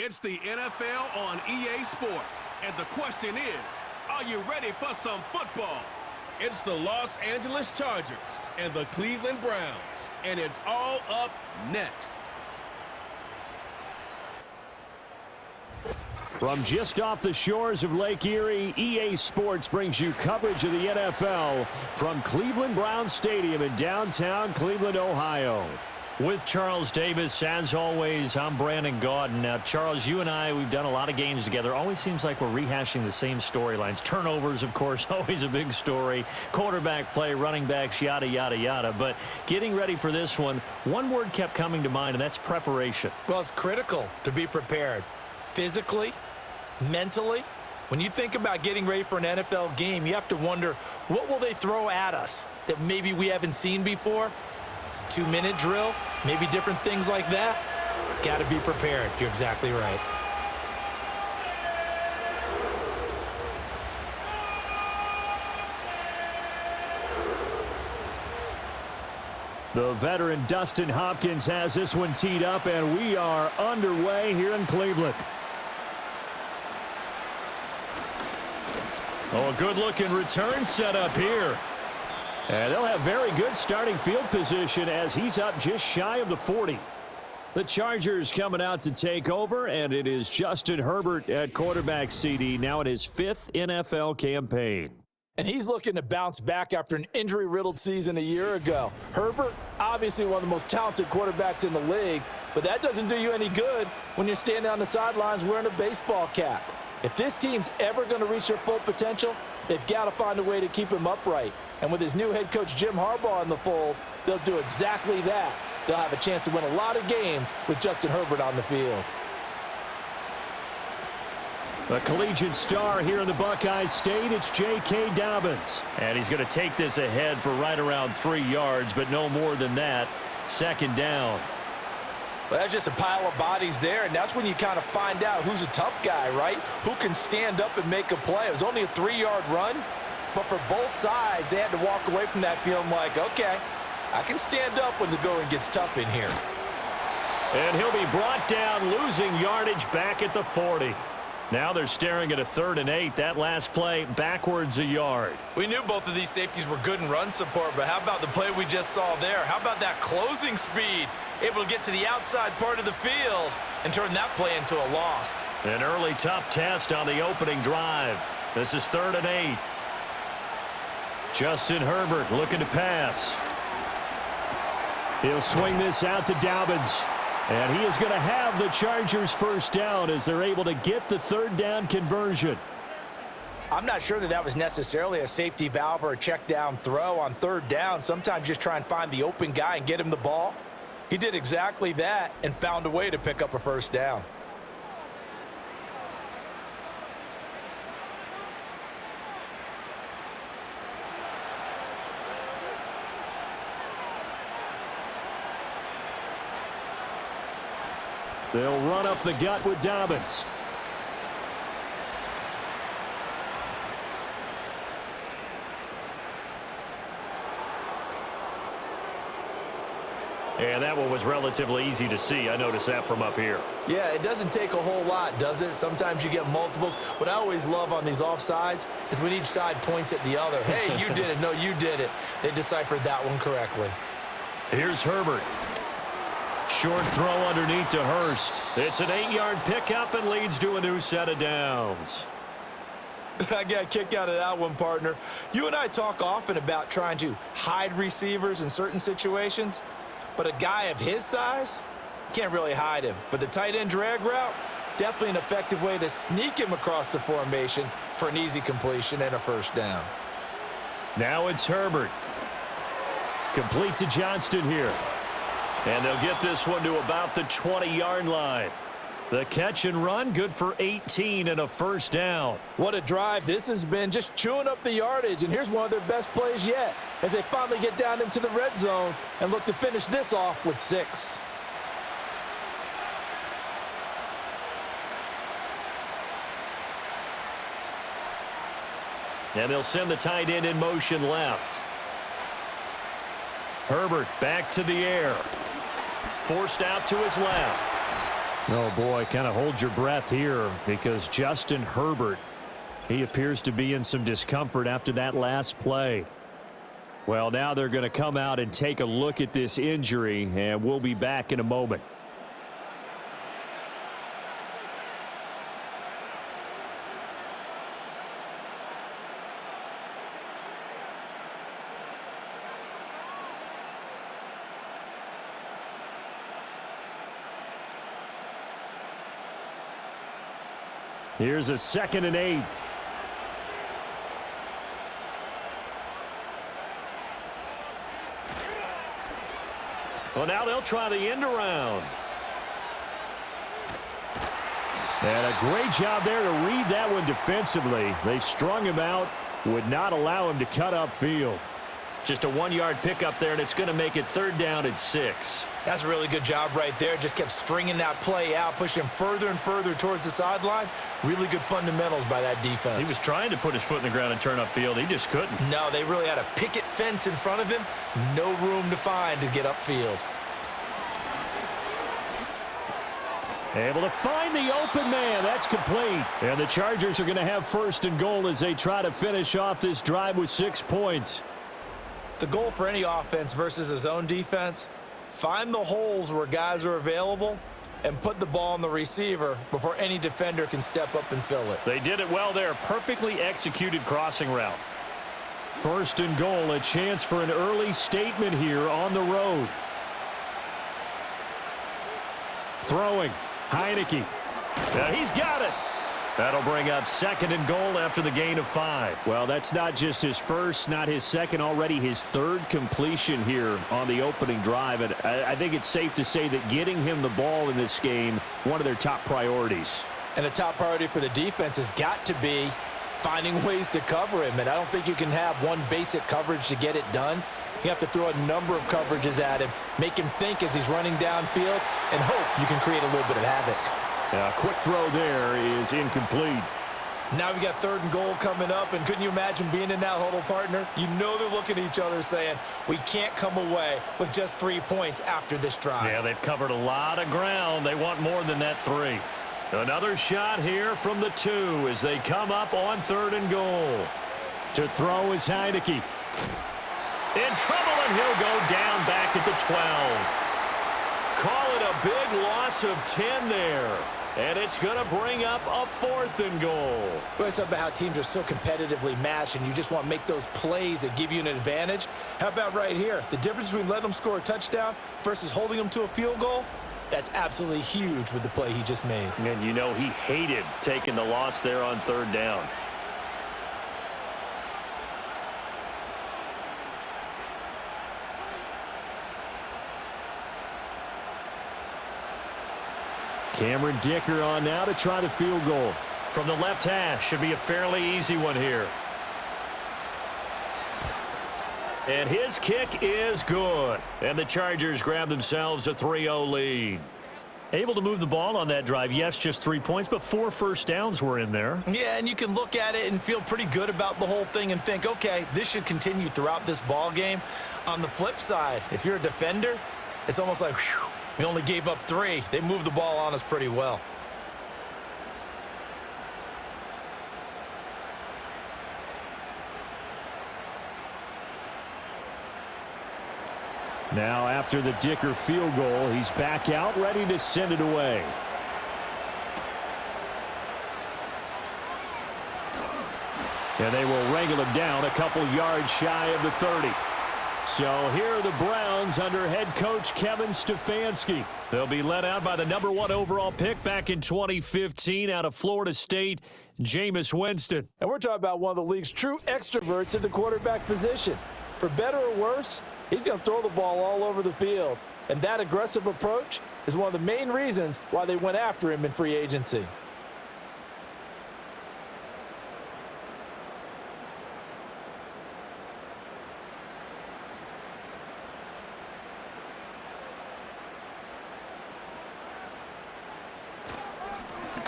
It's the NFL on EA Sports, and the question is, are you ready for some football? It's the Los Angeles Chargers and the Cleveland Browns, and it's all up next. From just off the shores of Lake Erie, EA Sports brings you coverage of the NFL from Cleveland Browns Stadium in downtown Cleveland, Ohio. With Charles Davis, as always, I'm Brandon Gaudin. Now, Charles, you and I, we've done a lot of games together. Always seems like we're rehashing the same storylines. Turnovers, of course, always a big story. Quarterback play, running backs, yada, yada, yada. But getting ready for this one word kept coming to mind, and that's preparation. Well, it's critical to be prepared. Physically, mentally. When you think about getting ready for an NFL game, you have to wonder, what will they throw at us that maybe we haven't seen before? 2-minute drill, maybe different things like that. Got to be prepared. You're exactly right. The veteran Dustin Hopkins has this one teed up, and we are underway here in Cleveland. Oh, a good-looking return set up here. And they'll have very good starting field position as he's up just shy of the 40. The Chargers coming out to take over, and it is Justin Herbert at quarterback CD, now in his 5th NFL campaign. And he's looking to bounce back after an injury-riddled season a year ago. Herbert, obviously one of the most talented quarterbacks in the league, but that doesn't do you any good when you're standing on the sidelines wearing a baseball cap. If this team's ever going to reach their full potential, they've got to find a way to keep him upright. And with his new head coach, Jim Harbaugh, in the fold, they'll do exactly that. They'll have a chance to win a lot of games with Justin Herbert on the field. A collegiate star here in the Buckeye State, it's J.K. Dobbins. And he's going to take this ahead for right around 3 yards, but no more than that. Second down. Well, that's just a pile of bodies there, and that's when you kind of find out who's a tough guy, right? Who can stand up and make a play. It was only a 3-yard run, but for both sides, they had to walk away from that feeling like, okay, I can stand up when the going gets tough in here. And he'll be brought down, losing yardage back at the 40. Now they're staring at a 3rd and 8. That last play, backwards a yard. We knew both of these safeties were good in run support, but how about the play we just saw there? How about that closing speed? Able to get to the outside part of the field and turn that play into a loss. An early tough test on the opening drive. This is 3rd and 8. Justin Herbert looking to pass. He'll swing this out to Dobbins. And he is going to have the Chargers first down as they're able to get the 3rd down conversion. I'm not sure that was necessarily a safety valve or a check down throw on 3rd down. Sometimes just try and find the open guy and get him the ball. He did exactly that and found a way to pick up a first down. They'll run up the gut with Dobbins. And that one was relatively easy to see. I noticed that from up here. Yeah, it doesn't take a whole lot, does it? Sometimes you get multiples. What I always love on these offsides is when each side points at the other. Hey, you did it. No, you did it. They deciphered that one correctly. Here's Herbert. Short throw underneath to Hurst. It's an 8-yard pickup and leads to a new set of downs. I got a kick out of that one, partner. You and I talk often about trying to hide receivers in certain situations, but a guy of his size, can't really hide him. But the tight end drag route, definitely an effective way to sneak him across the formation for an easy completion and a first down. Now it's Herbert. Complete to Johnston here. And they'll get this one to about the 20-yard line. The catch and run, good for 18 and a first down. What a drive this has been, just chewing up the yardage. And here's one of their best plays yet as they finally get down into the red zone and look to finish this off with 6. And they'll send the tight end in motion left. Herbert back to the air. Forced out to his left. Oh, boy, kind of hold your breath here because Justin Herbert, he appears to be in some discomfort after that last play. Well, now they're going to come out and take a look at this injury, and we'll be back in a moment. Here's a 2nd and 8. Well, now they'll try the end around. And a great job there to read that one defensively. They strung him out, would not allow him to cut upfield. Just a 1-yard pickup there, and it's going to make it 3rd down and 6. That's a really good job right there. Just kept stringing that play out, pushing him further and further towards the sideline. Really good fundamentals by that defense. He was trying to put his foot in the ground and turn upfield. He just couldn't. No, they really had a picket fence in front of him. No room to find to get upfield. Able to find the open man. That's complete. And the Chargers are going to have 1st and goal as they try to finish off this drive with 6 points. The goal for any offense versus a zone defense, find the holes where guys are available and put the ball on the receiver before any defender can step up and fill it. They did it well there. Perfectly executed crossing route. 1st and goal, a chance for an early statement here on the road. Throwing. Heineke. He's got it. That'll bring up 2nd and goal after the gain of 5. Well, that's not just his first, not his second, already his 3rd completion here on the opening drive. And I think it's safe to say that getting him the ball in this game, one of their top priorities. And a top priority for the defense has got to be finding ways to cover him. And I don't think you can have one basic coverage to get it done. You have to throw a number of coverages at him, make him think as he's running downfield, and hope you can create a little bit of havoc. A quick throw there is incomplete. Now we got 3rd and goal coming up, and couldn't you imagine being in that huddle, partner? You know they're looking at each other saying, we can't come away with just 3 points after this drive. Yeah, they've covered a lot of ground. They want more than that 3. Another shot here from the 2 as they come up on 3rd and goal. To throw is Heineke. In trouble, and he'll go down back at the 12. Call it a big loss of 10 there. And it's going to bring up a 4th and goal. Well, it's about how teams are so competitively matched, and you just want to make those plays that give you an advantage. How about right here? The difference between letting them score a touchdown versus holding them to a field goal, that's absolutely huge with the play he just made. And you know he hated taking the loss there on 3rd down. Cameron Dicker on now to try the field goal. From the left hash, should be a fairly easy one here. And his kick is good. And the Chargers grab themselves a 3-0 lead. Able to move the ball on that drive. Yes, just 3 points, but 4 first downs were in there. Yeah, and you can look at it and feel pretty good about the whole thing and think, okay, this should continue throughout this ball game. On the flip side, if you're a defender, it's almost like, whew, we only gave up 3. They moved the ball on us pretty well. Now after the Dicker field goal, he's back out ready to send it away. And they will wrangle him down a couple yards shy of the 30. So here are the Browns under head coach Kevin Stefanski. They'll be led out by the number 1 overall pick back in 2015 out of Florida State, Jameis Winston. And we're talking about one of the league's true extroverts in the quarterback position. For better or worse, he's going to throw the ball all over the field. And that aggressive approach is one of the main reasons why they went after him in free agency.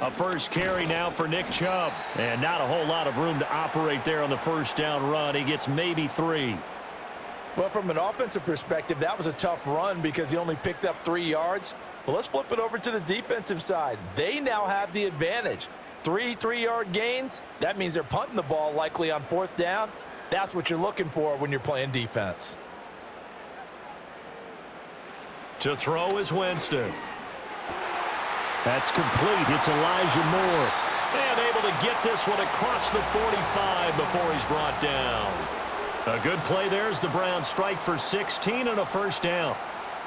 A first carry now for Nick Chubb. And not a whole lot of room to operate there on the first down run. He gets maybe 3. Well, from an offensive perspective, that was a tough run because he only picked up 3 yards. Well, let's flip it over to the defensive side. They now have the advantage. 3-3-yard gains, that means they're punting the ball likely on 4th down. That's what you're looking for when you're playing defense. To throw is Winston. That's complete. It's Elijah Moore. And able to get this one across the 45 before he's brought down. A good play there as the Browns strike for 16 and a first down.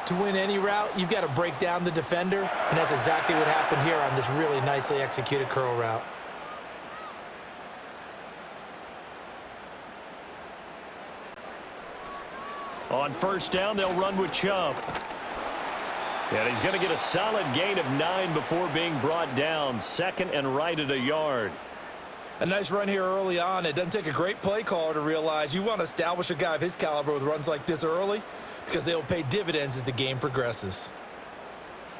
To win any route, you've got to break down the defender, and that's exactly what happened here on this really nicely executed curl route. On first down, they'll run with Chubb. And he's going to get a solid gain of 9 before being brought down. 2nd and right at a yard. A nice run here early on. It doesn't take a great play caller to realize you want to establish a guy of his caliber with runs like this early, because they'll pay dividends as the game progresses.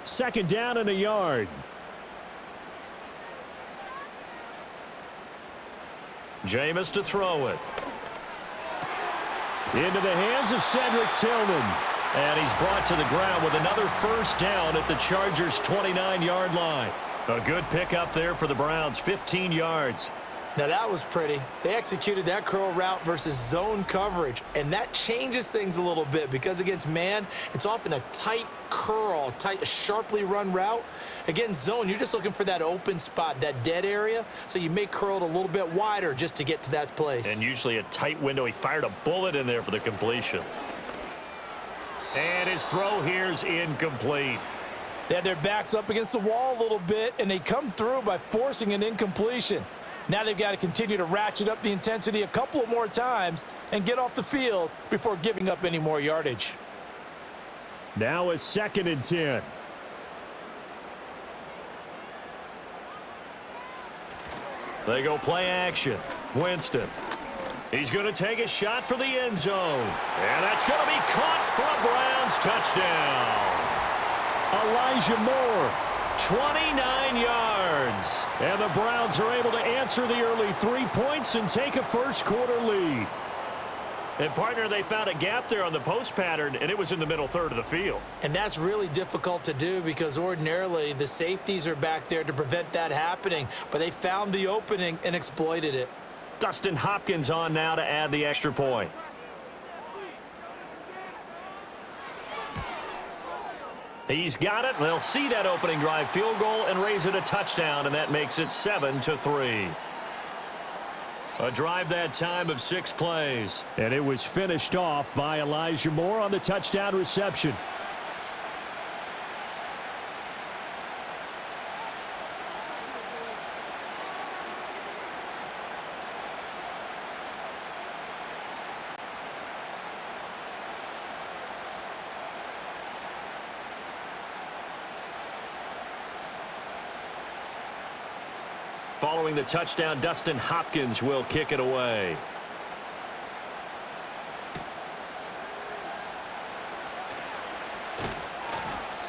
2nd down and a yard. Jameis to throw it. Into the hands of Cedric Tillman. And he's brought to the ground with another first down at the Chargers' 29-yard line. A good pickup there for the Browns, 15 yards. Now that was pretty. They executed that curl route versus zone coverage, and that changes things a little bit because against man, it's often a tight curl, tight, sharply run route. Against zone, you're just looking for that open spot, that dead area, so you may curl it a little bit wider just to get to that place. And usually a tight window. He fired a bullet in there for the completion. And his throw here's incomplete. They had their backs up against the wall a little bit, and they come through by forcing an incompletion. Now they've got to continue to ratchet up the intensity a couple of more times and get off the field before giving up any more yardage. Now a 2nd and 10. They go play action. Winston. He's going to take a shot for the end zone. And that's going to be caught for a Browns touchdown. Elijah Moore, 29 yards. And the Browns are able to answer the early 3 points and take a first-quarter lead. And, partner, they found a gap there on the post pattern, and it was in the middle third of the field. And that's really difficult to do because ordinarily the safeties are back there to prevent that happening. But they found the opening and exploited it. Dustin Hopkins on now to add the extra point. He's got it. They'll see that opening drive field goal and raise it a touchdown, and that makes it 7-3. A drive that time of 6 plays. And it was finished off by Elijah Moore on the touchdown reception. Following the touchdown, Dustin Hopkins will kick it away.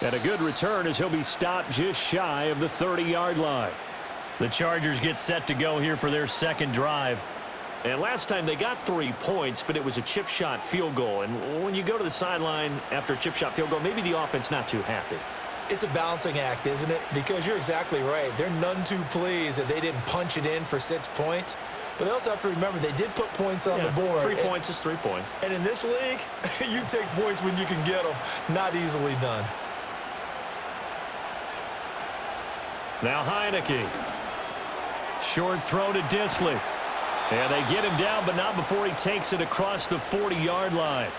And a good return as he'll be stopped just shy of the 30-yard line. The Chargers get set to go here for their second drive. And last time they got 3 points, but it was a chip shot field goal. And when you go to the sideline after a chip shot field goal, maybe the offense not too happy. It's a balancing act, isn't it? Because you're exactly right. They're none too pleased that they didn't punch it in for 6 points. But they also have to remember they did put points on the board. 3 points is 3 points. And in this league, you take points when you can get them. Not easily done. Now Heineke. Short throw to Disley. And they get him down, but not before he takes it across the 40-yard line.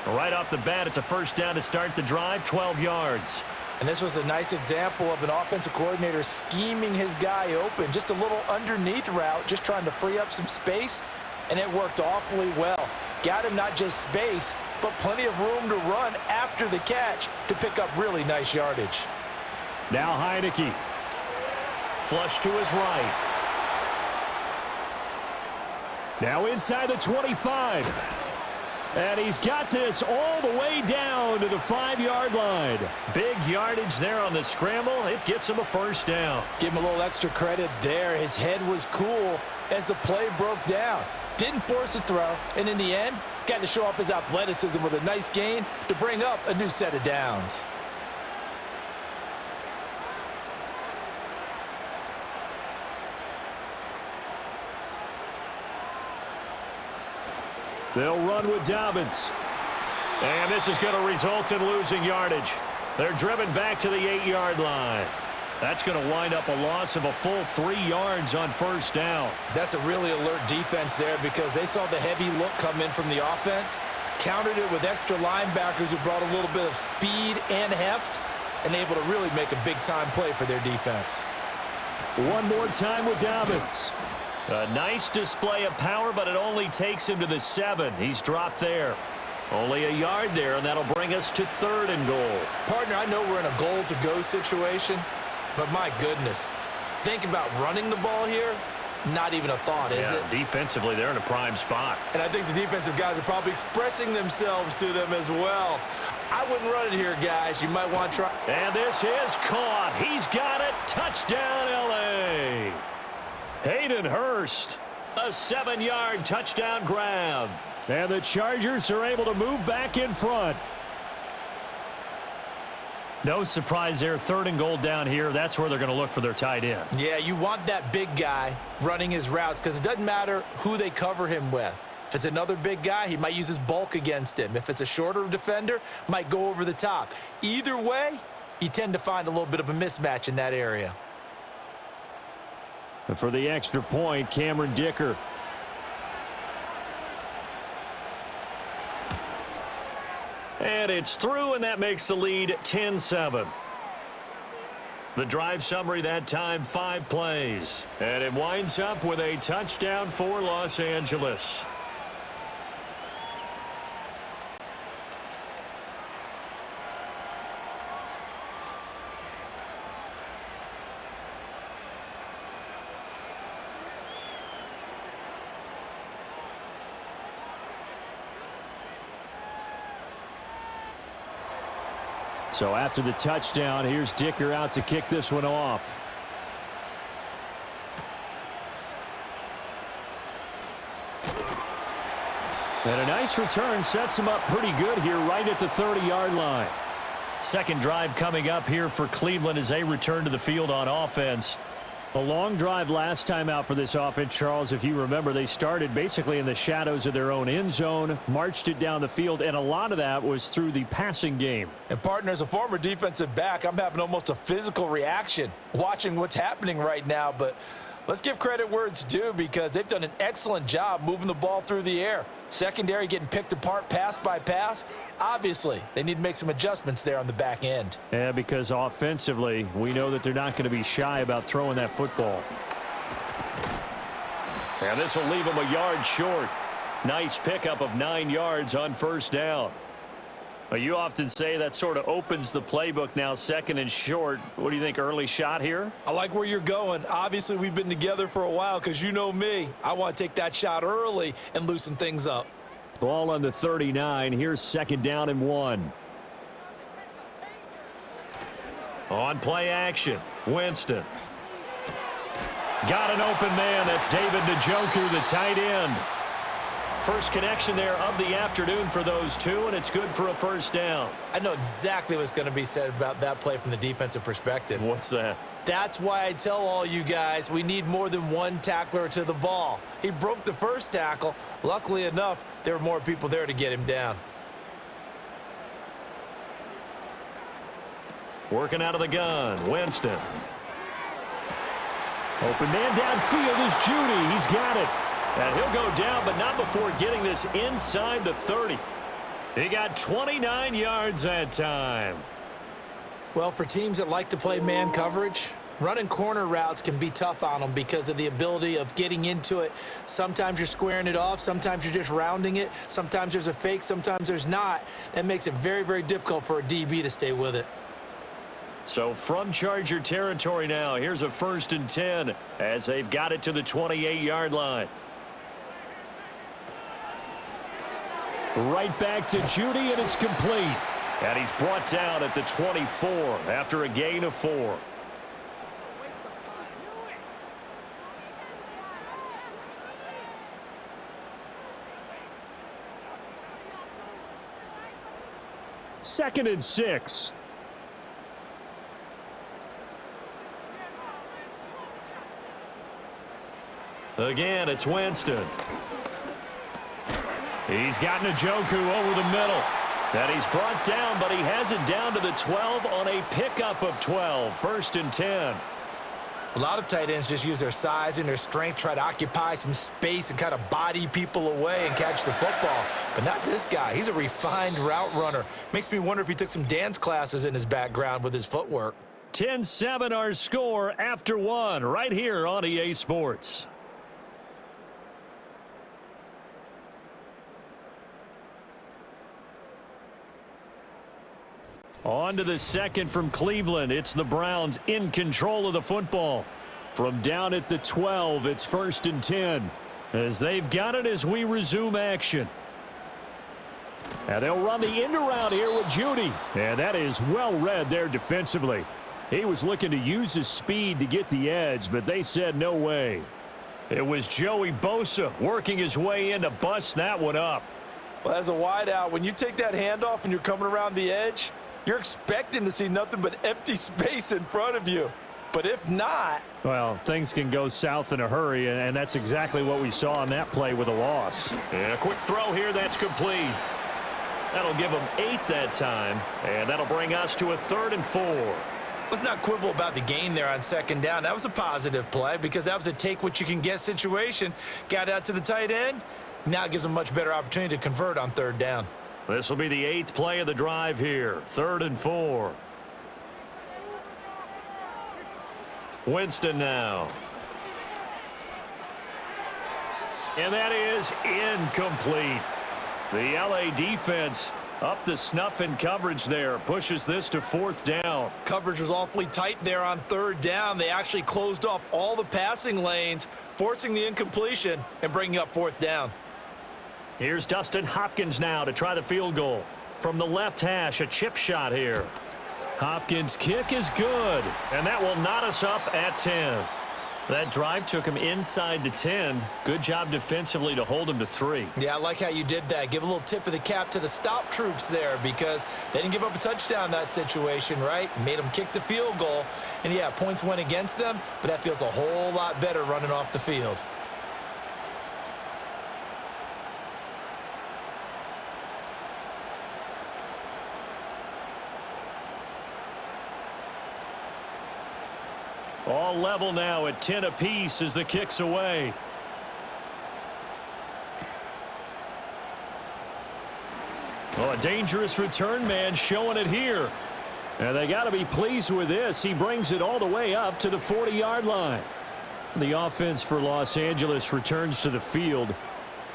Right off the bat, it's a first down to start the drive, 12 yards. And this was a nice example of an offensive coordinator scheming his guy open. Just a little underneath route, just trying to free up some space, and it worked awfully well. Got him not just space, but plenty of room to run after the catch to pick up really nice yardage. Now Heineke. Flush to his right. Now inside the 25. And he's got this all the way down to the 5-yard line. Big yardage there on the scramble. It gets him a first down. Give him a little extra credit there. His head was cool as the play broke down. Didn't force a throw, and in the end, got to show off his athleticism with a nice gain to bring up a new set of downs. They'll run with Dobbins. And this is going to result in losing yardage. They're driven back to the 8-yard line. That's going to wind up a loss of a full 3 yards on first down. That's a really alert defense there because they saw the heavy look come in from the offense, countered it with extra linebackers who brought a little bit of speed and heft, and able to really make a big-time play for their defense. One more time with Dobbins. A nice display of power, but it only takes him to the 7. He's dropped there. Only a yard there, and that'll bring us to 3rd and goal. Partner, I know we're in a goal-to-go situation, but my goodness, think about running the ball here. Not even a thought, is it? Defensively, they're in a prime spot. And I think the defensive guys are probably expressing themselves to them as well. I wouldn't run it here, guys. You might want to try. And this is caught. He's got it. Touchdown, L.A. Hayden Hurst, a 7-yard touchdown grab. And the Chargers are able to move back in front. No surprise there. 3rd and goal down here. That's where they're going to look for their tight end. Yeah, you want that big guy running his routes because it doesn't matter who they cover him with. If it's another big guy, he might use his bulk against him. If it's a shorter defender, might go over the top. Either way, you tend to find a little bit of a mismatch in that area. And for the extra point, Cameron Dicker. And it's through, and that makes the lead 10-7. The drive summary that time, 5 plays. And it winds up with a touchdown for Los Angeles. So after the touchdown, here's Dicker out to kick this one off. And a nice return sets him up pretty good here right at the 30-yard line. Second drive coming up here for Cleveland as they return to the field on offense. A long drive last time out for this offense, Charles. If you remember, they started basically in the shadows of their own end zone, marched it down the field, and a lot of that was through the passing game. And partner, as a former defensive back, I'm having almost a physical reaction watching what's happening right now. But let's give credit where it's due because they've done an excellent job moving the ball through the air. Secondary getting picked apart pass by pass. Obviously, they need to make some adjustments there on the back end. Yeah, because offensively, we know that they're not going to be shy about throwing that football. And this will leave them a yard short. Nice pickup of 9 yards on first down. Well, you often say that sort of opens the playbook now, 2nd and short. What do you think, early shot here? I like where you're going. Obviously, we've been together for a while because you know me. I want to take that shot early and loosen things up. Ball on the 39. Here's 2nd down and 1. On play action, Winston. Got an open man. That's David Njoku, the tight end. First connection there of the afternoon for those two, and it's good for a first down. I know exactly what's going to be said about that play from the defensive perspective. What's that? That's why I tell all you guys we need more than one tackler to the ball. He broke the first tackle. Luckily enough, there were more people there to get him down. Working out of the gun, Winston. Open man downfield is Judy. He's got it. And he'll go down, but not before getting this inside the 30. He got 29 yards that time. Well, for teams that like to play man coverage, running corner routes can be tough on them because of the ability of getting into it. Sometimes you're squaring it off. Sometimes you're just rounding it. Sometimes there's a fake. Sometimes there's not. That makes it very, very difficult for a DB to stay with it. So from Charger territory now, here's a 1st and 10 as they've got it to the 28-yard line. Right back to Judy, and it's complete. And he's brought down at the 24 after a gain of 4. Second and 6. Again, it's Winston. He's got Njoku over the middle. And he's brought down, but he has it down to the 12 on a pickup of 12. 1st and 10. A lot of tight ends just use their size and their strength, try to occupy some space and kind of body people away and catch the football. But not this guy. He's a refined route runner. Makes me wonder if he took some dance classes in his background with his footwork. 10-7 our score after 1 right here on EA Sports. On to the second from Cleveland. It's the Browns in control of the football. From down at the 12, it's 1st and 10. As they've got it as we resume action. And they'll run the end around here with Judy. And that is well read there defensively. He was looking to use his speed to get the edge, but they said no way. It was Joey Bosa working his way in to bust that one up. Well, as a wideout, when you take that handoff and you're coming around the edge, you're expecting to see nothing but empty space in front of you. But if not... well, things can go south in a hurry, and that's exactly what we saw on that play with a loss. And a quick throw here, that's complete. That'll give them 8 that time, and that'll bring us to a 3rd and 4. Let's not quibble about the gain there on 2nd down. That was a positive play because that was a take-what-you-can-get situation. Got out to the tight end. Now it gives them a much better opportunity to convert on 3rd down. This will be the 8th play of the drive here. 3rd and 4. Winston now. And that is incomplete. The LA defense up the snuff in coverage there. Pushes this to 4th down. Coverage was awfully tight there on 3rd down. They actually closed off all the passing lanes, forcing the incompletion and bringing up 4th down. Here's Dustin Hopkins now to try the field goal. From the left hash, a chip shot here. Hopkins' kick is good, and that will knot us up at 10. That drive took him inside the 10. Good job defensively to hold him to 3. Yeah, I like how you did that. Give a little tip of the cap to the stop troops there because they didn't give up a touchdown in that situation, right? Made them kick the field goal. And, yeah, points went against them, but that feels a whole lot better running off the field. All level now at 10 apiece as the kick's away. Oh, a dangerous return man showing it here. And they got to be pleased with this. He brings it all the way up to the 40-yard line. The offense for Los Angeles returns to the field.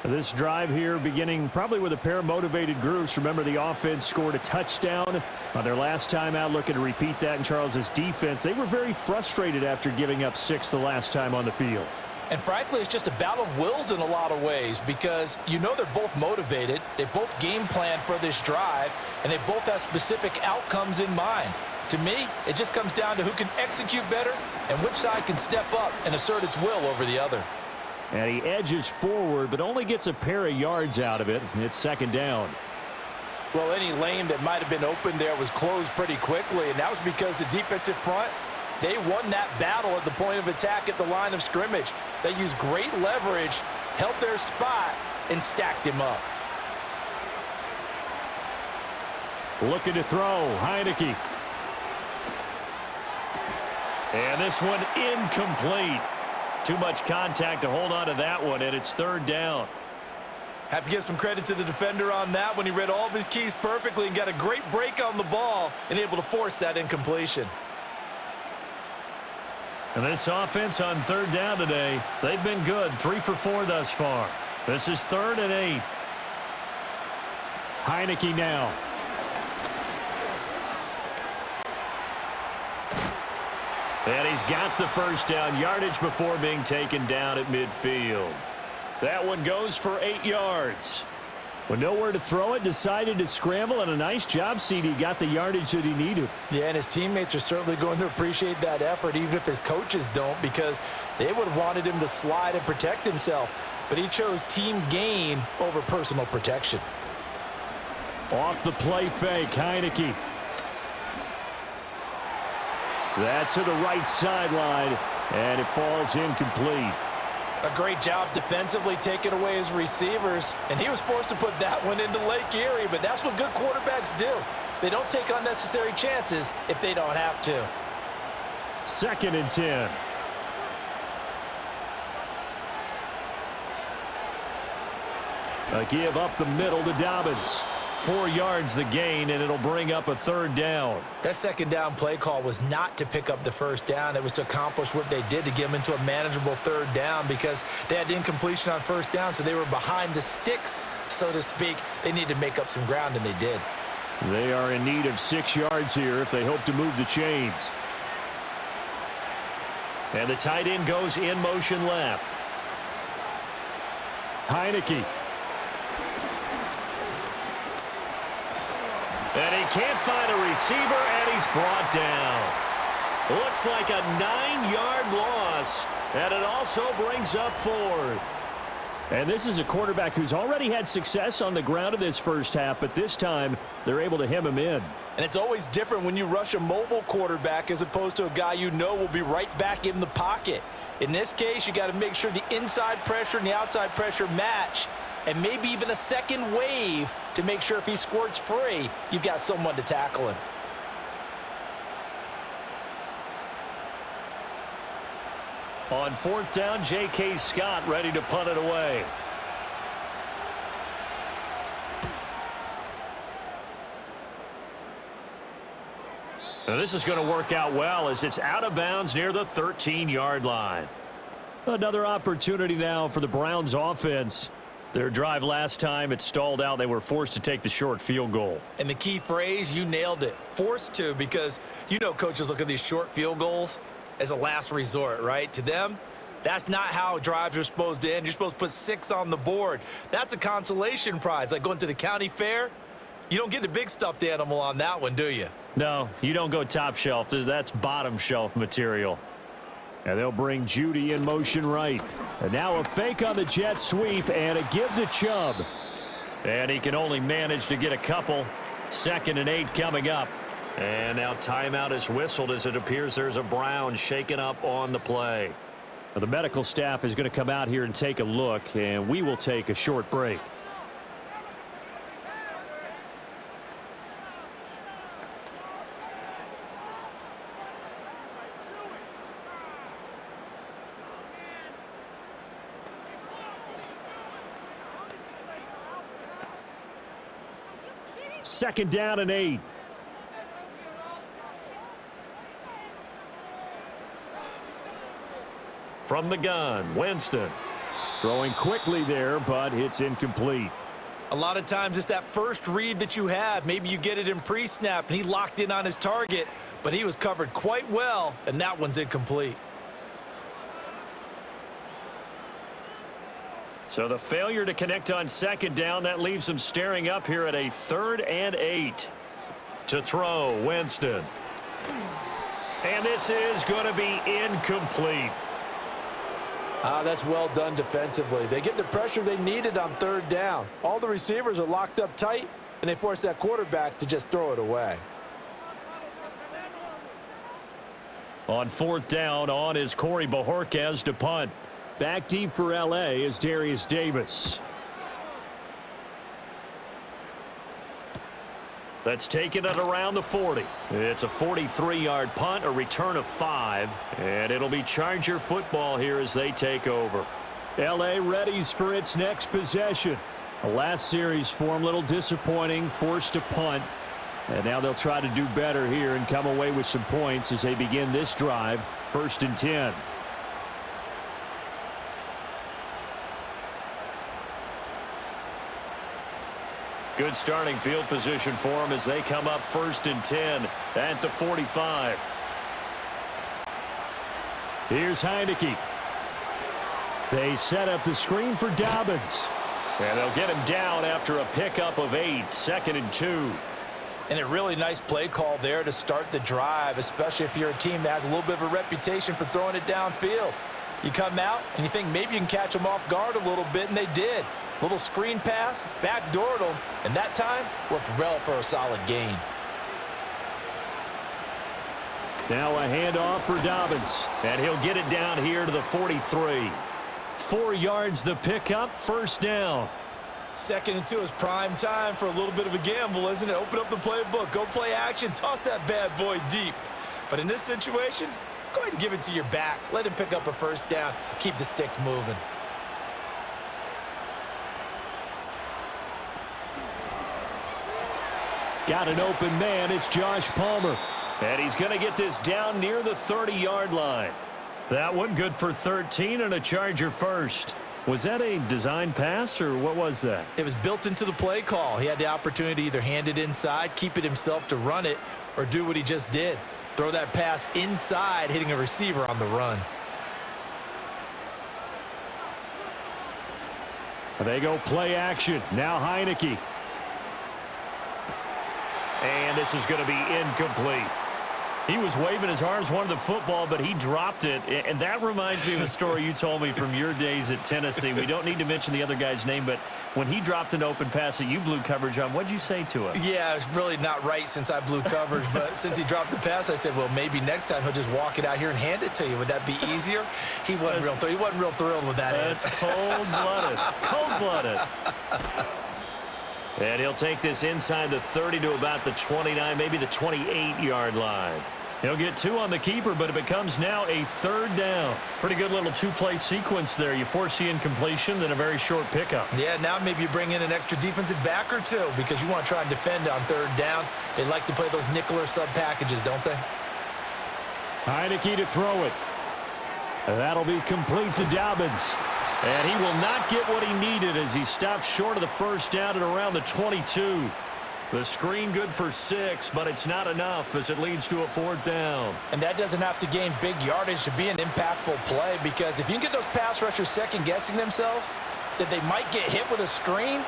This drive here beginning probably with a pair of motivated groups. Remember, the offense scored a touchdown on their last time out, looking to repeat that in Charles's defense. They were very frustrated after giving up 6 the last time on the field. And frankly, it's just a battle of wills in a lot of ways because you know they're both motivated. They both game plan for this drive, and they both have specific outcomes in mind. To me, it just comes down to who can execute better and which side can step up and assert its will over the other. And he edges forward, but only gets a pair of yards out of it. It's 2nd down. Well, any lane that might have been open there was closed pretty quickly, and that was because the defensive front, they won that battle at the point of attack at the line of scrimmage. They used great leverage, held their spot, and stacked him up. Looking to throw, Heineke. And this one incomplete. Too much contact to hold on to that one, and it's 3rd down. Have to give some credit to the defender on that when he read all of his keys perfectly and got a great break on the ball and able to force that incompletion. And this offense on 3rd down today, they've been good. 3 for 4 thus far. This is 3rd and 8. Heineke now. And he's got the 1st down, yardage before being taken down at midfield. That one goes for 8 yards. With nowhere to throw it, decided to scramble, and a nice job, CD. Got the yardage that he needed. Yeah, and his teammates are certainly going to appreciate that effort, even if his coaches don't, because they would have wanted him to slide and protect himself. But he chose team gain over personal protection. Off the play fake, Heineke. That to the right sideline, and it falls incomplete. A great job defensively taking away his receivers, and he was forced to put that one into Lake Erie, but that's what good quarterbacks do. They don't take unnecessary chances if they don't have to. 2nd and 10. A give up the middle to Dobbins. 4 yards the gain, and it'll bring up a 3rd down. That 2nd down play call was not to pick up the 1st down. It was to accomplish what they did to get them into a manageable 3rd down because they had incompletion on 1st down, so they were behind the sticks, so to speak. They needed to make up some ground, and they did. They are in need of 6 yards here if they hope to move the chains. And the tight end goes in motion left. Heineke. And he can't find a receiver, and he's brought down. Looks like a 9-yard loss, and it also brings up 4th. And this is a quarterback who's already had success on the ground in this first half, but this time they're able to hem him in. And it's always different when you rush a mobile quarterback as opposed to a guy you know will be right back in the pocket. In this case, you got to make sure the inside pressure and the outside pressure match, and maybe even a second wave to make sure if he squirts free, you've got someone to tackle him. On 4th down, J.K. Scott ready to punt it away. Now this is going to work out well as it's out of bounds near the 13-yard line. Another opportunity now for the Browns offense. Their drive last time, it stalled out. They were forced to take the short field goal. And the key phrase, you nailed it, forced to, because you know coaches look at these short field goals as a last resort, right? To them, that's not how drives are supposed to end. You're supposed to put 6 on the board. That's a consolation prize. Like going to the county fair, you don't get the big stuffed animal on that one, do you? No, you don't go top shelf. That's bottom shelf material. And they'll bring Judy in motion right. And now a fake on the jet sweep and a give to Chubb. And he can only manage to get a couple. 2nd and 8 coming up. And now timeout is whistled as it appears there's a Brown shaken up on the play. Now the medical staff is going to come out here and take a look, and we will take a short break. Second down and 8. From the gun, Winston. Throwing quickly there, but it's incomplete. A lot of times it's that first read that you have. Maybe you get it in pre-snap, and he locked in on his target, but he was covered quite well, and that one's incomplete. So the failure to connect on 2nd down, that leaves him staring up here at a 3rd and 8. To throw, Winston. And this is going to be incomplete. That's well done defensively. They get the pressure they needed on 3rd down. All the receivers are locked up tight, and they force that quarterback to just throw it away. On 4th down, on is Corey Bojorquez to punt. Back deep for L.A. is Darius Davis. That's taken it around the 40. It's a 43-yard punt, a return of 5, and it'll be Charger football here as they take over. L.A. readies for its next possession. The last series for them, a little disappointing, forced to punt. And now they'll try to do better here and come away with some points as they begin this drive, 1st and 10. Good starting field position for them as they come up 1st and 10 at the 45. Here's Heineke. They set up the screen for Dobbins. And they'll get him down after a pickup of 8, 2nd and 2. And a really nice play call there to start the drive, especially if you're a team that has a little bit of a reputation for throwing it downfield. You come out and you think maybe you can catch them off guard a little bit, and they did. Little screen pass, backdoored them, and that time worked well for a solid gain. Now a handoff for Dobbins, and he'll get it down here to the 43. 4 yards the pickup, first down. 2nd and 2 is prime time for a little bit of a gamble, isn't it? Open up the playbook, go play action, toss that bad boy deep. But in this situation, go ahead and give it to your back. Let him pick up a first down. Keep the sticks moving. Got an open man. It's Josh Palmer. And he's going to get this down near the 30-yard line. That one good for 13 and a Charger first. Was that a design pass, or what was that? It was built into the play call. He had the opportunity to either hand it inside, keep it himself to run it, or do what he just did. Throw that pass inside, hitting a receiver on the run. They go play action. Now Heineke. And this is going to be incomplete. He was waving his arms, wanted the football, but he dropped it. And that reminds me of a story you told me from your days at Tennessee. We don't need to mention the other guy's name, but when he dropped an open pass that you blew coverage on, what'd you say to him? Yeah, it's really not right since I blew coverage, but since he dropped the pass, I said, well, maybe next time he'll just walk it out here and hand it to you. Would that be easier? He wasn't real thrilled with that. That's cold-blooded. Cold-blooded. And he'll take this inside the 30 to about the 29, maybe the 28-yard line. He'll get 2 on the keeper, but it becomes now a 3rd down. Pretty good little 2-play sequence there. You force the incompletion, then a very short pickup. Yeah, now maybe you bring in an extra defensive back or 2 because you want to try and defend on 3rd down. They like to play those nickel or sub packages, don't they? Heineke to throw it. And that'll be complete to Dobbins. And he will not get what he needed as he stops short of the first down at around the 22. The screen good for 6, but it's not enough as it leads to a 4th down. And that doesn't have to gain big yardage to be an impactful play, because if you can get those pass rushers second-guessing themselves that they might get hit with a screen,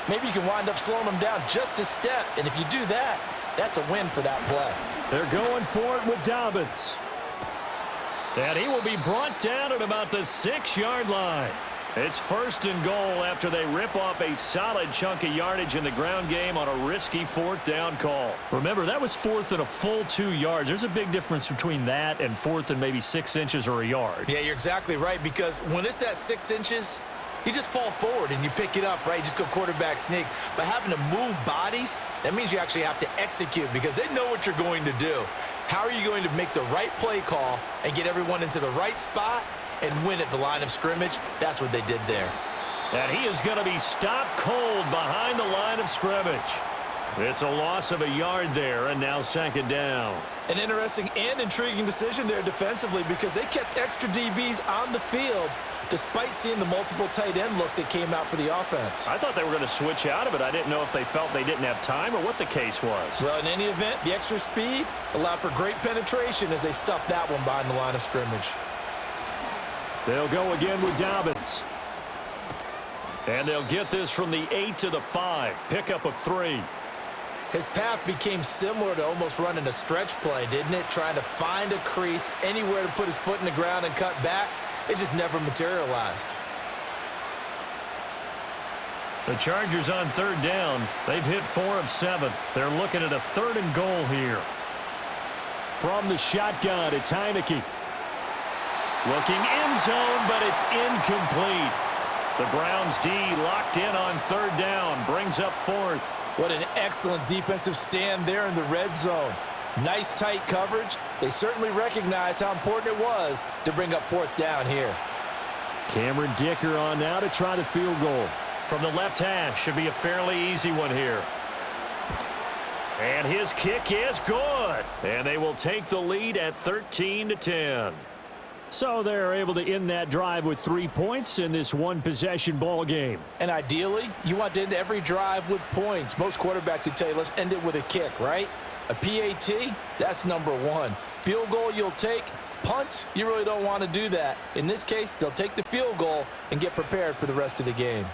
maybe you can wind up slowing them down just a step. And if you do that, that's a win for that play. They're going for it with Dobbins. And he will be brought down at about the 6-yard line. It's 1st and goal after they rip off a solid chunk of yardage in the ground game on a risky 4th down call. Remember, that was 4th and a full 2 yards. There's a big difference between that and 4th and maybe 6 inches or a yard. Yeah, you're exactly right, because when it's at 6 inches, you just fall forward and you pick it up, right? You just go quarterback sneak. But having to move bodies, that means you actually have to execute because they know what you're going to do. How are you going to make the right play call and get everyone into the right spot and win at the line of scrimmage? That's what they did there. And he is going to be stopped cold behind the line of scrimmage. It's a loss of a yard there, and now 2nd down. An interesting and intriguing decision there defensively because they kept extra DBs on the field despite seeing the multiple tight end look that came out for the offense. I thought they were going to switch out of it. I didn't know if they felt they didn't have time or what the case was. Well, in any event, the extra speed allowed for great penetration as they stuffed that one behind the line of scrimmage. They'll go again with Dobbins. And they'll get this from the 8 to the 5. Pickup of 3. His path became similar to almost running a stretch play, didn't it? Trying to find a crease, anywhere to put his foot in the ground and cut back. It just never materialized. The Chargers on 3rd down. They've hit 4 of 7. They're looking at a 3rd and goal here. From the shotgun, it's Heineke. Looking end zone, but it's incomplete. The Browns D locked in on 3rd down. Brings up 4th. What an excellent defensive stand there in the red zone. Nice tight coverage. They certainly recognized how important it was to bring up 4th down here. Cameron Dicker on now to try the field goal. From the left hash, should be a fairly easy one here. And his kick is good. And they will take the lead at 13-10. So they're able to end that drive with 3 points in this one-possession ball game. And ideally, you want to end every drive with points. Most quarterbacks would tell you, let's end it with a kick, right? A PAT, that's number 1. Field goal you'll take. Punts, you really don't want to do that. In this case, they'll take the field goal and get prepared for the rest of the game.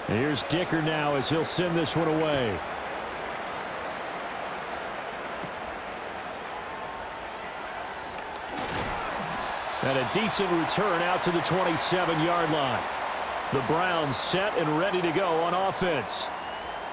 Here's Dicker now as he'll send this one away. And a decent return out to the 27-yard line. The Browns set and ready to go on offense.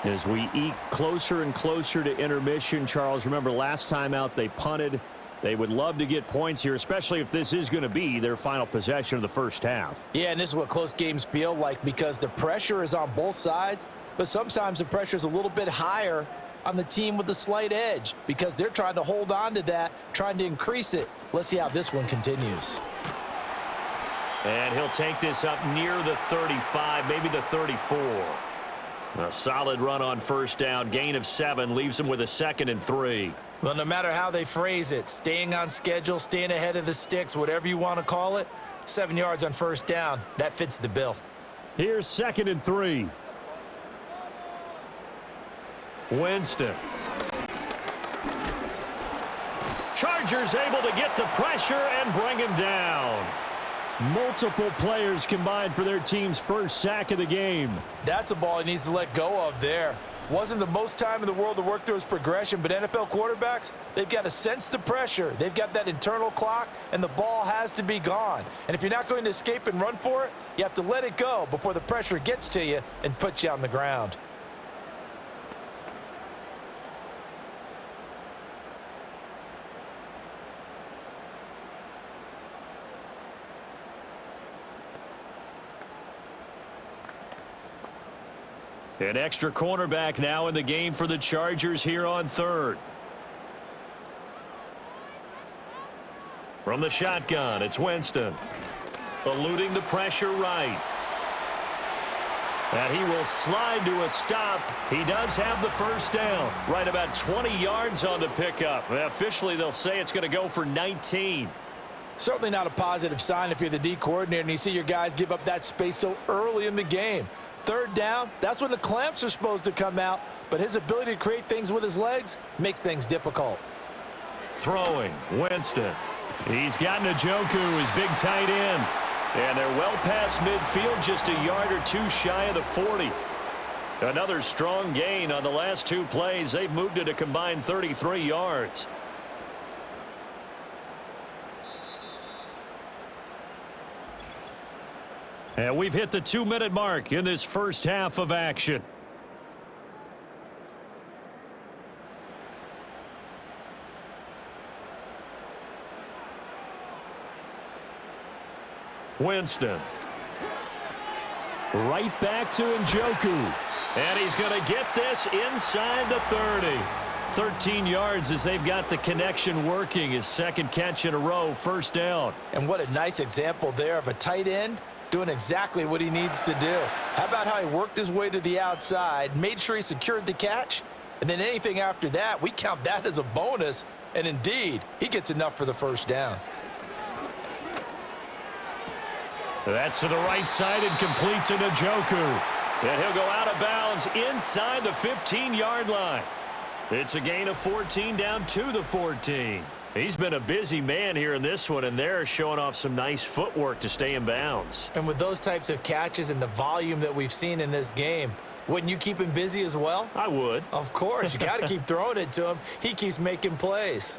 As we eke closer and closer to intermission, Charles, remember last time out they punted. They would love to get points here, especially if this is going to be their final possession of the first half. Yeah, and this is what close games feel like because the pressure is on both sides, but sometimes the pressure is a little bit higher on the team with the slight edge because they're trying to hold on to that, trying to increase it. Let's see how this one continues. And he'll take this up near the 35, maybe the 34. A solid run on first down. Gain of 7 leaves him with a 2nd and 3. Well, no matter how they phrase it, staying on schedule, staying ahead of the sticks, whatever you want to call it, 7 yards on first down, that fits the bill. Here's 2nd and 3. Winston. Chargers able to get the pressure and bring him down. Multiple players combined for their team's first sack of the game. That's a ball he needs to let go of there. Wasn't the most time in the world to work through his progression, but NFL quarterbacks, they've got to sense the pressure. They've got that internal clock, and the ball has to be gone. And if you're not going to escape and run for it, you have to let it go before the pressure gets to you and puts you on the ground. An extra cornerback now in the game for the Chargers here on 3rd. From the shotgun, it's Winston. Eluding the pressure right. And he will slide to a stop. He does have the first down. Right about 20 yards on the pickup. Officially, they'll say it's going to go for 19. Certainly not a positive sign if you're the D coordinator and you see your guys give up that space so early in the game. 3rd down, that's when the clamps are supposed to come out, but his ability to create things with his legs makes things difficult. Throwing, Winston. He's got Njoku, his big tight end. And they're well past midfield, just a yard or 2 shy of the 40. Another strong gain on the last 2 plays. They've moved it a combined 33 yards. And we've hit the 2-minute mark in this first half of action. Winston. Right back to Njoku. And he's going to get this inside the 30. 13 yards as they've got the connection working. His 2nd catch in a row, first down. And what a nice example there of a tight end doing exactly what he needs to do. How about how he worked his way to the outside, made sure he secured the catch, and then anything after that, we count that as a bonus. And indeed, he gets enough for the first down. That's to the right side and complete to Njoku. And he'll go out of bounds inside the 15-yard line. It's a gain of 14 down to the 14. He's been a busy man here in this one, and they're showing off some nice footwork to stay in bounds. And with those types of catches and the volume that we've seen in this game, wouldn't you keep him busy as well? I would. Of course. You got to keep throwing it to him. He keeps making plays.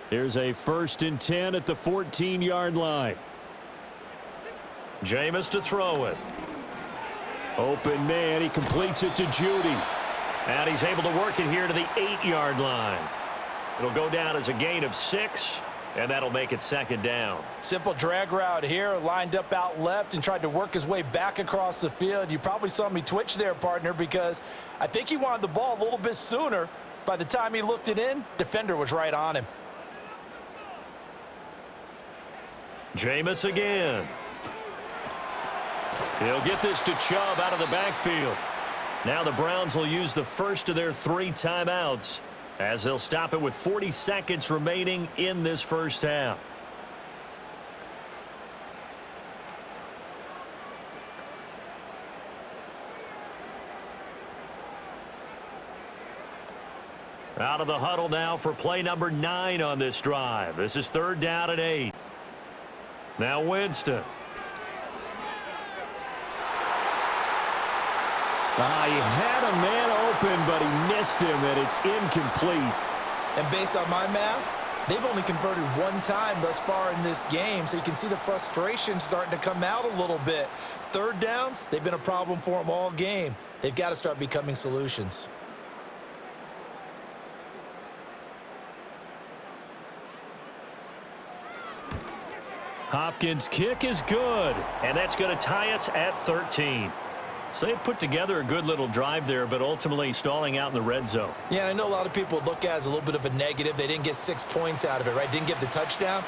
Here's a 1st and 10 at the 14-yard line. Jameis to throw it. Open man. He completes it to Judy. And he's able to work it here to the 8-yard line. It'll go down as a gain of 6, and that'll make it 2nd down. Simple drag route here, lined up out left and tried to work his way back across the field. You probably saw me twitch there, partner, because I think he wanted the ball a little bit sooner. By the time he looked it in, defender was right on him. Jameis again. He'll get this to Chubb out of the backfield. Now the Browns will use the first of their 3 timeouts, as they'll stop it with 40 seconds remaining in this first half. Out of the huddle now for play number 9 on this drive. This is 3rd down and 8. Now Winston. He had a man open, but he missed him, and it's incomplete. And based on my math, they've only converted 1 time thus far in this game, so you can see the frustration starting to come out a little bit. 3rd downs, they've been a problem for them all game. they've got to start becoming solutions. Hopkins' kick is good, and that's going to tie us at 13. So they put together a good little drive there, but ultimately stalling out in the red zone. Yeah, I know a lot of people look at it as a little bit of a negative. They didn't get 6 points out of it, right? Didn't get the touchdown.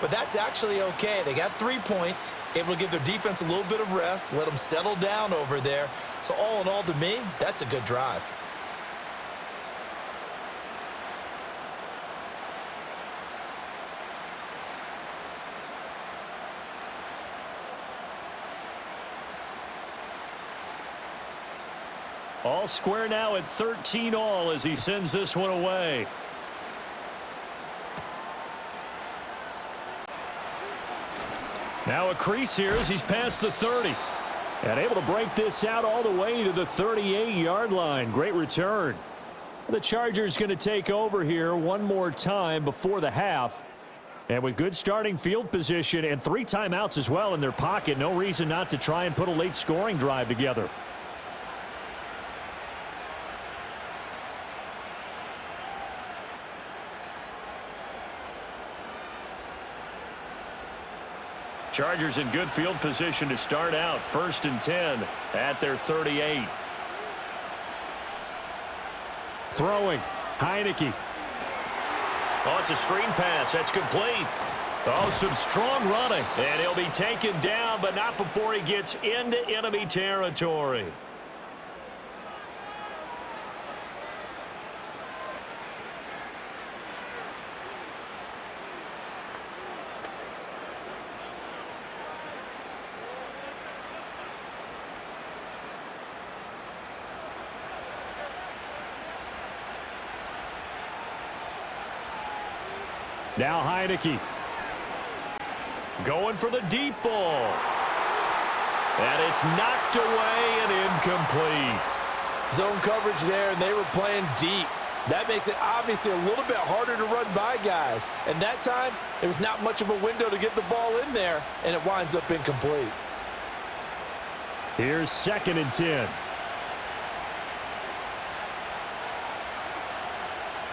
But that's actually okay. They got 3 points, able to give their defense a little bit of rest, let them settle down over there. So all in all, to me, that's a good drive. All square now at 13 all as he sends this one away. Now a crease here as he's past the 30. And able to break this out all the way to the 38-yard line. Great return. The Chargers going to take over here one more time before the half. And with good starting field position and 3 timeouts as well in their pocket, no reason not to try and put a late scoring drive together. Chargers in good field position to start out. 1st and 10 at their 38. Throwing. Heineke. Oh, it's a screen pass. That's complete. Oh, some strong running. And he'll be taken down, but not before he gets into enemy territory. Now Heineke. Going for the deep ball. And it's knocked away and incomplete. Zone coverage there, and they were playing deep. That makes it obviously a little bit harder to run by guys. And that time, there was not much of a window to get the ball in there, and it winds up incomplete. Here's 2nd and 10.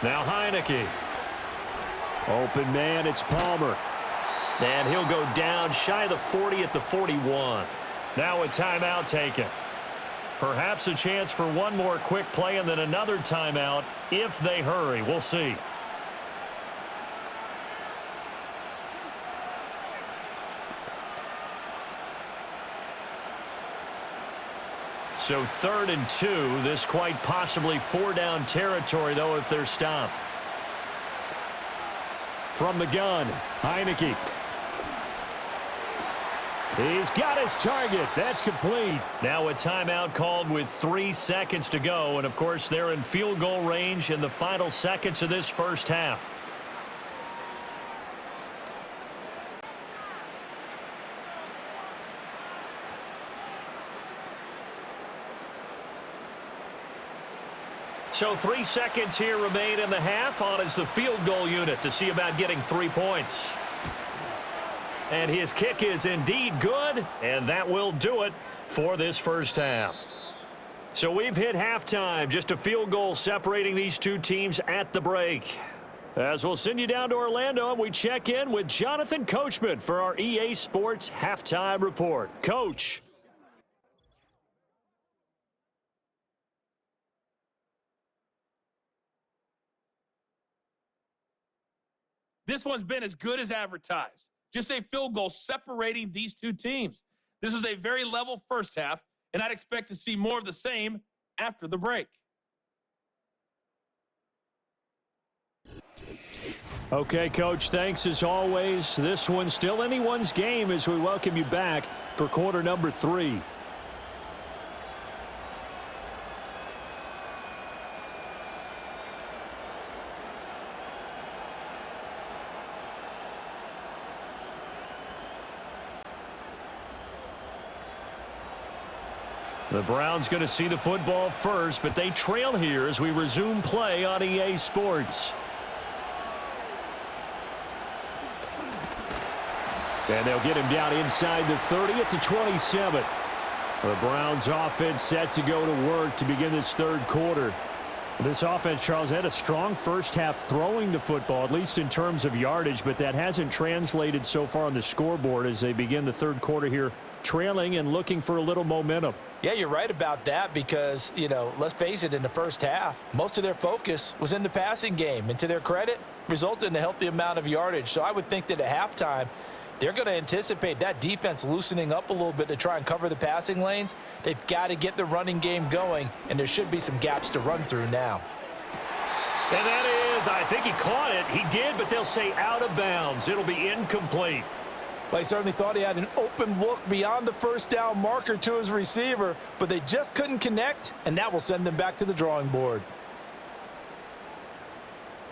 Now Heineke. Open man, it's Palmer. And he'll go down shy of the 40 at the 41. Now a timeout taken. Perhaps a chance for one more quick play and then another timeout if they hurry. We'll see. So 3rd and 2. This quite possibly 4-down territory, though, if they're stopped. From the gun, Heineke. He's got his target. That's complete. Now a timeout called with 3 seconds to go. And, of course, they're in field goal range in the final seconds of this first half. So 3 seconds here remain in the half. On is the field goal unit to see about getting 3 points. And his kick is indeed good, and that will do it for this first half. So we've hit halftime, just a field goal separating these two teams at the break. As we'll send you down to Orlando, and we check in with Jonathan Coachman for our EA Sports Halftime Report. Coach. This one's been as good as advertised. Just a field goal separating these two teams. This was a very level first half, and I'd expect to see more of the same after the break. Okay, Coach, thanks as always. This one's still anyone's game as we welcome you back for quarter number 3. The Browns going to see the football first, but they trail here as we resume play on EA Sports. And they'll get him down inside the 30 at the 27. The Browns offense set to go to work to begin this third quarter. This offense, Charles, had a strong first half throwing the football, at least in terms of yardage, but that hasn't translated so far on the scoreboard as they begin the third quarter here, trailing and looking for a little momentum. Yeah, you're right about that because, let's face it, in the first half, most of their focus was in the passing game. And to their credit, resulted in a healthy amount of yardage. So I would think that at halftime, they're going to anticipate that defense loosening up a little bit to try and cover the passing lanes. They've got to get the running game going, and there should be some gaps to run through now. And that is, I think he caught it. He did, but they'll say out of bounds. It'll be incomplete. Well, he certainly thought he had an open look beyond the first down marker to his receiver, but they just couldn't connect, and that will send them back to the drawing board.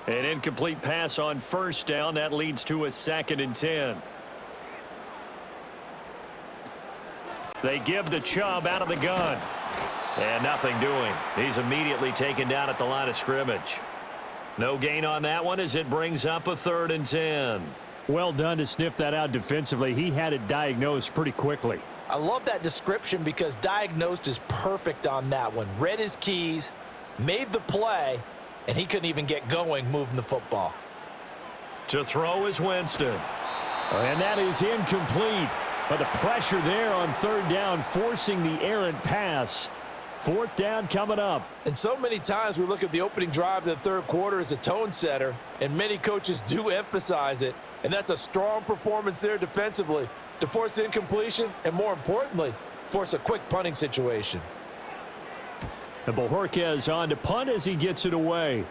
An incomplete pass on first down. That leads to a 2nd and 10. They give the Chubb out of the gun. And nothing doing. He's immediately taken down at the line of scrimmage. No gain on that one as it brings up a 3rd and 10. Well done to sniff that out defensively. He had it diagnosed pretty quickly. I love that description because diagnosed is perfect on that one. Read his keys, made the play, and he couldn't even get going moving the football. To throw is Winston. And that is incomplete. But the pressure there on 3rd down, forcing the errant pass. 4th down coming up. And so many times we look at the opening drive of the third quarter as a tone setter, and many coaches do emphasize it. And that's a strong performance there defensively to force incompletion and, more importantly, force a quick punting situation. And Bojorquez on to punt as he gets it away.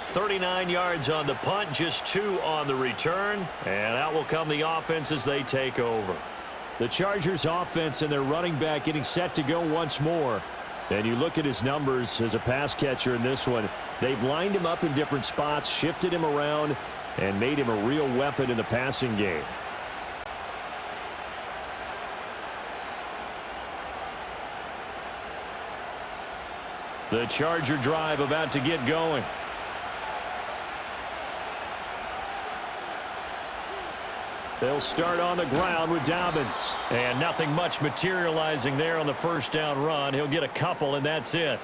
39 yards on the punt, just 2 on the return. And out will come the offense as they take over. The Chargers offense and their running back getting set to go once more. And you look at his numbers as a pass catcher in this one. They've lined him up in different spots, shifted him around, and made him a real weapon in the passing game. The Charger drive about to get going. They'll start on the ground with Dobbins. And nothing much materializing there on the first down run. He'll get a couple, and that's it.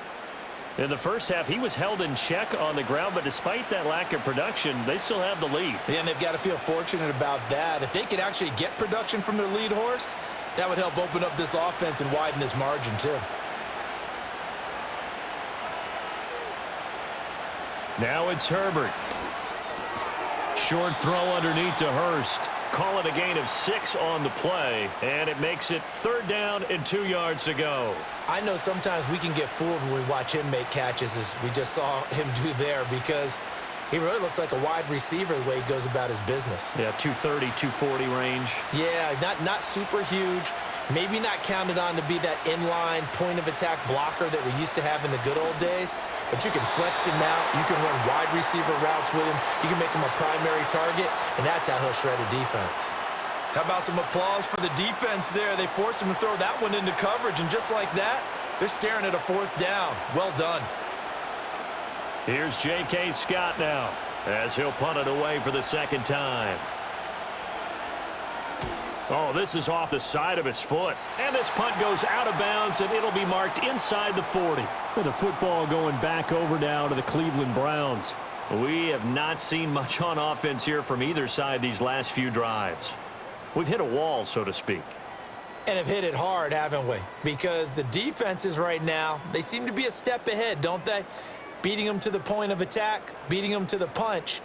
In the first half, he was held in check on the ground, but despite that lack of production, they still have the lead. Yeah, and they've got to feel fortunate about that. If they could actually get production from their lead horse, that would help open up this offense and widen this margin, too. Now it's Herbert. Short throw underneath to Hurst. Call it a gain of 6 on the play, and it makes it 3rd down and 2 yards to go. I know sometimes we can get fooled when we watch him make catches, as we just saw him do there, because he really looks like a wide receiver the way he goes about his business. Yeah, 230, 240 range. Yeah, not super huge. Maybe not counted on to be that inline point-of-attack blocker that we used to have in the good old days. But you can flex him out. You can run wide receiver routes with him. You can make him a primary target, and that's how he'll shred a defense. How about some applause for the defense there? They forced him to throw that one into coverage, and just like that, they're staring at a 4th down. Well done. Here's J.K. Scott now as he'll punt it away for the 2nd time. Oh, this is off the side of his foot. And this punt goes out of bounds, and it'll be marked inside the 40. With the football going back over now to the Cleveland Browns. We have not seen much on offense here from either side these last few drives. We've hit a wall, so to speak. And have hit it hard, haven't we? Because the defenses right now, they seem to be a step ahead, don't they? Beating them to the point of attack, beating them to the punch.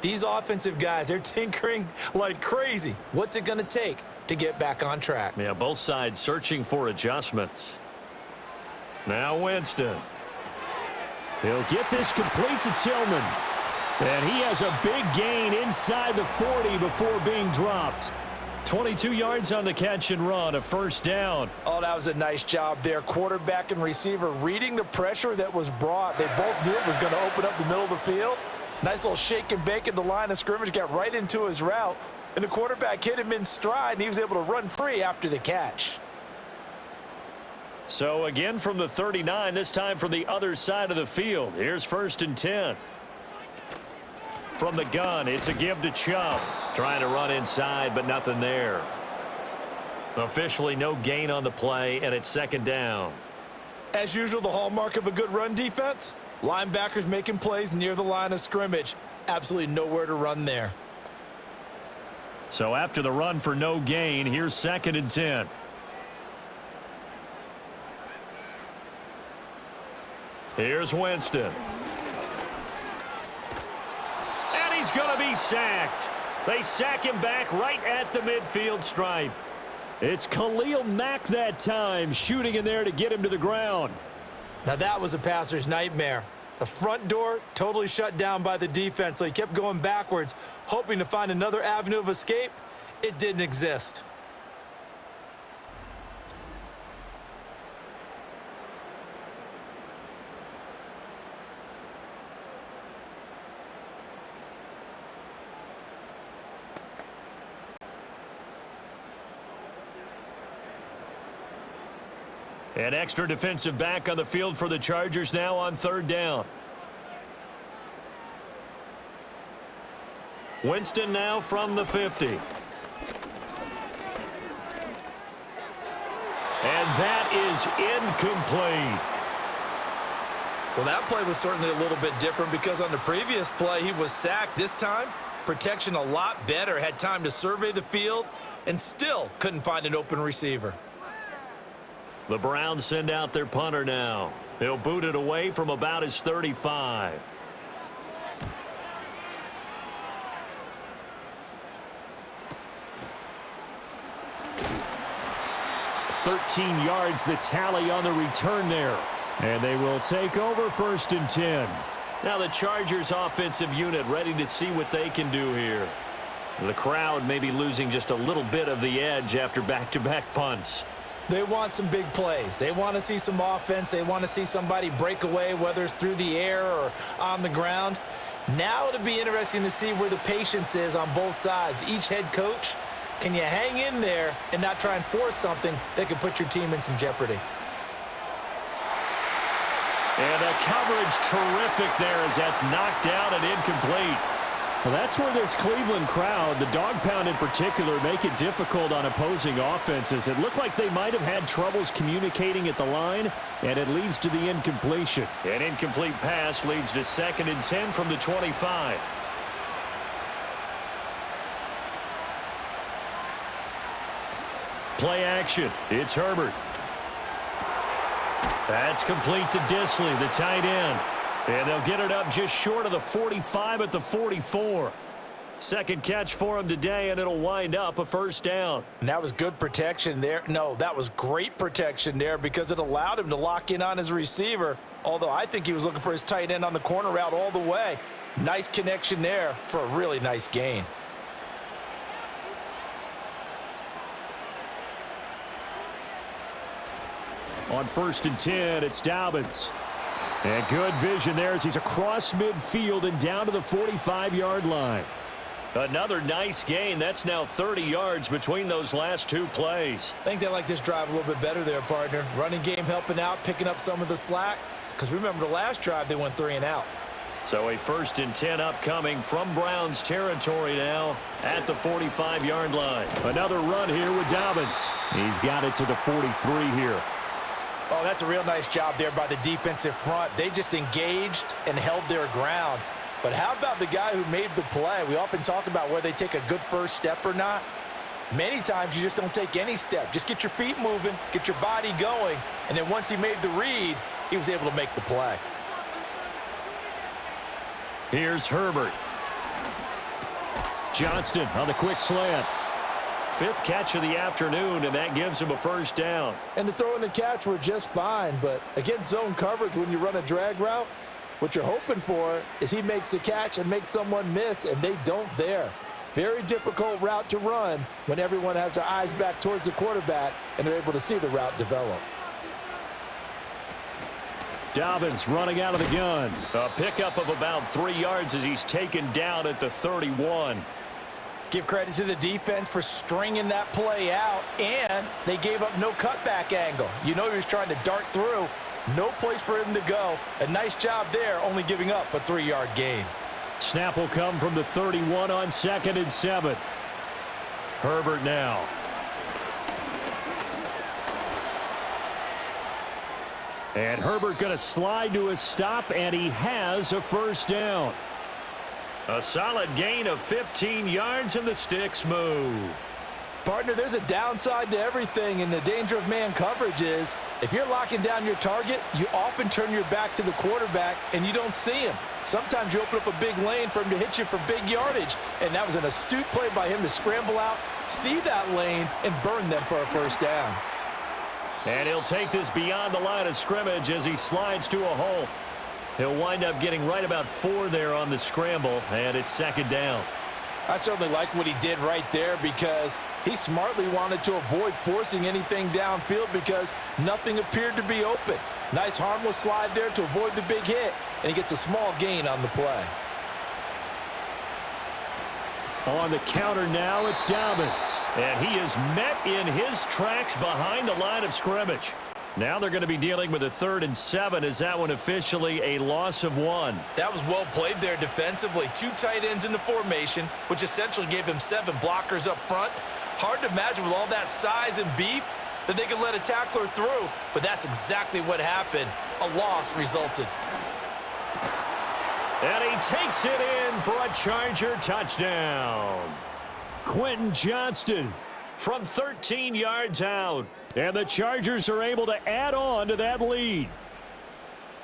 These offensive guys, they're tinkering like crazy. What's it going to take to get back on track? Yeah, both sides searching for adjustments. Now Winston. He'll get this complete to Tillman. And he has a big gain inside the 40 before being dropped. 22 yards on the catch and run, a 1st down. Oh, that was a nice job there. Quarterback and receiver reading the pressure that was brought. They both knew it was going to open up the middle of the field. Nice little shake and bake at the line of scrimmage, got right into his route. And the quarterback hit him in stride, and he was able to run free after the catch. So again from the 39, this time from the other side of the field. Here's 1st and 10. From the gun, it's a give to Chubb. Trying to run inside, but nothing there. Officially no gain on the play, and it's second down. As usual, the hallmark of a good run defense, linebackers making plays near the line of scrimmage. Absolutely nowhere to run there. So after the run for no gain, here's second and 10. Here's Winston. And he's going to be sacked. They sack him back right at the midfield stripe. It's Khalil Mack that time, shooting in there to get him to the ground. Now that was a passer's nightmare. The front door totally shut down by the defense, so he kept going backwards, hoping to find another avenue of escape. It didn't exist. An extra defensive back on the field for the Chargers now on third down. Winston now from the 50. And that is incomplete. Well, that play was certainly a little bit different because on the previous play, he was sacked. This time, protection a lot better. Had time to survey the field and still couldn't find an open receiver. The Browns send out their punter now. They'll boot it away from about his 35. "13 yards the tally on the return there. And they will take over first and 10. Now the Chargers offensive unit ready to see what they can do here. The crowd may be losing just a little bit of the edge after back-to-back punts. They want some big plays. They want to see some offense. They want to see somebody break away, whether it's through the air or on the ground. Now it'll be interesting to see where the patience is on both sides. Each head coach, can you hang in there and not try and force something that could put your team in some jeopardy? And the coverage terrific there as that's knocked down and incomplete. Well, that's where this Cleveland crowd, the dog pound in particular, make it difficult on opposing offenses. It looked like they might have had troubles communicating at the line, and it leads to the incompletion. An incomplete pass leads to second and 10 from the 25. Play action. It's Herbert. That's complete to Disley, the tight end. And they'll get it up just short of the 45 at the 44. Second catch for him today, and it'll wind up a first down. And that was good protection there. No, that was great protection there because it allowed him to lock in on his receiver, although I think he was looking for his tight end on the corner route all the way. Nice connection there for a really nice gain. On first and 10, it's Dobbins. And good vision there as he's across midfield and down to the 45-yard line. Another nice gain. That's now 30 yards between those last two plays. I think they like this drive a little bit better there, partner. Running game helping out, picking up some of the slack. Because remember the last drive, they went 3 and out. So a first and 10 upcoming from Browns territory now at the 45-yard line. Another run here with Dobbins. He's got it to the 43 here. Oh, that's a real nice job there by the defensive front. They just engaged and held their ground. But how about the guy who made the play? We often talk about whether they take a good first step or not. Many times you just don't take any step. Just get your feet moving, get your body going, and then once he made the read, he was able to make the play. Here's Herbert. Johnston on the quick slant. 5th catch of the afternoon, and that gives him a first down. And the throw and the catch were just fine, but against zone coverage when you run a drag route, what you're hoping for is he makes the catch and makes someone miss, and they don't there. Very difficult route to run when everyone has their eyes back towards the quarterback and they're able to see the route develop. Dobbins running out of the gun. A pickup of about 3 yards as he's taken down at the 31. Give credit to the defense for stringing that play out, and they gave up no cutback angle. You know he was trying to dart through. No place for him to go. A nice job there, only giving up a 3-yard gain. Snap will come from the 31 on second and 7. Herbert now. And Herbert going to slide to a stop, and he has a first down. A solid gain of 15 yards, and the sticks move. Partner, there's a downside to everything, and the danger of man coverage is if you're locking down your target, you often turn your back to the quarterback, and you don't see him. Sometimes you open up a big lane for him to hit you for big yardage, and that was an astute play by him to scramble out, see that lane, and burn them for a first down. And he'll take this beyond the line of scrimmage as he slides to a hole. He'll wind up getting right about 4 there on the scramble, and it's second down. I certainly like what he did right there because he smartly wanted to avoid forcing anything downfield because nothing appeared to be open. Nice harmless slide there to avoid the big hit, and he gets a small gain on the play. On the counter now, it's Dobbins. And he is met in his tracks behind the line of scrimmage. Now they're going to be dealing with a 3rd and 7. Is that one officially a loss of 1? That was well played there defensively. 2 tight ends in the formation, which essentially gave them 7 blockers up front. Hard to imagine with all that size and beef that they could let a tackler through, but that's exactly what happened. A loss resulted. And he takes it in for a Charger touchdown. Quentin Johnston from 13 yards out. And the Chargers are able to add on to that lead.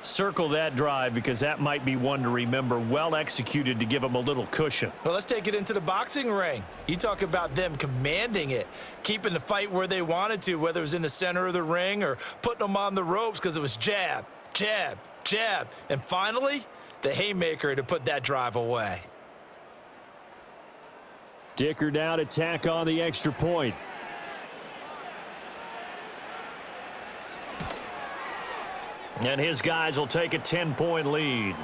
Circle that drive because that might be one to remember. Well executed to give them a little cushion. Well, let's take it into the boxing ring. You talk about them commanding it, keeping the fight where they wanted to, whether it was in the center of the ring or putting them on the ropes because it was jab, jab, jab. And finally, the haymaker to put that drive away. Dicker down to tack on the extra point. And his guys will take a 10-point lead.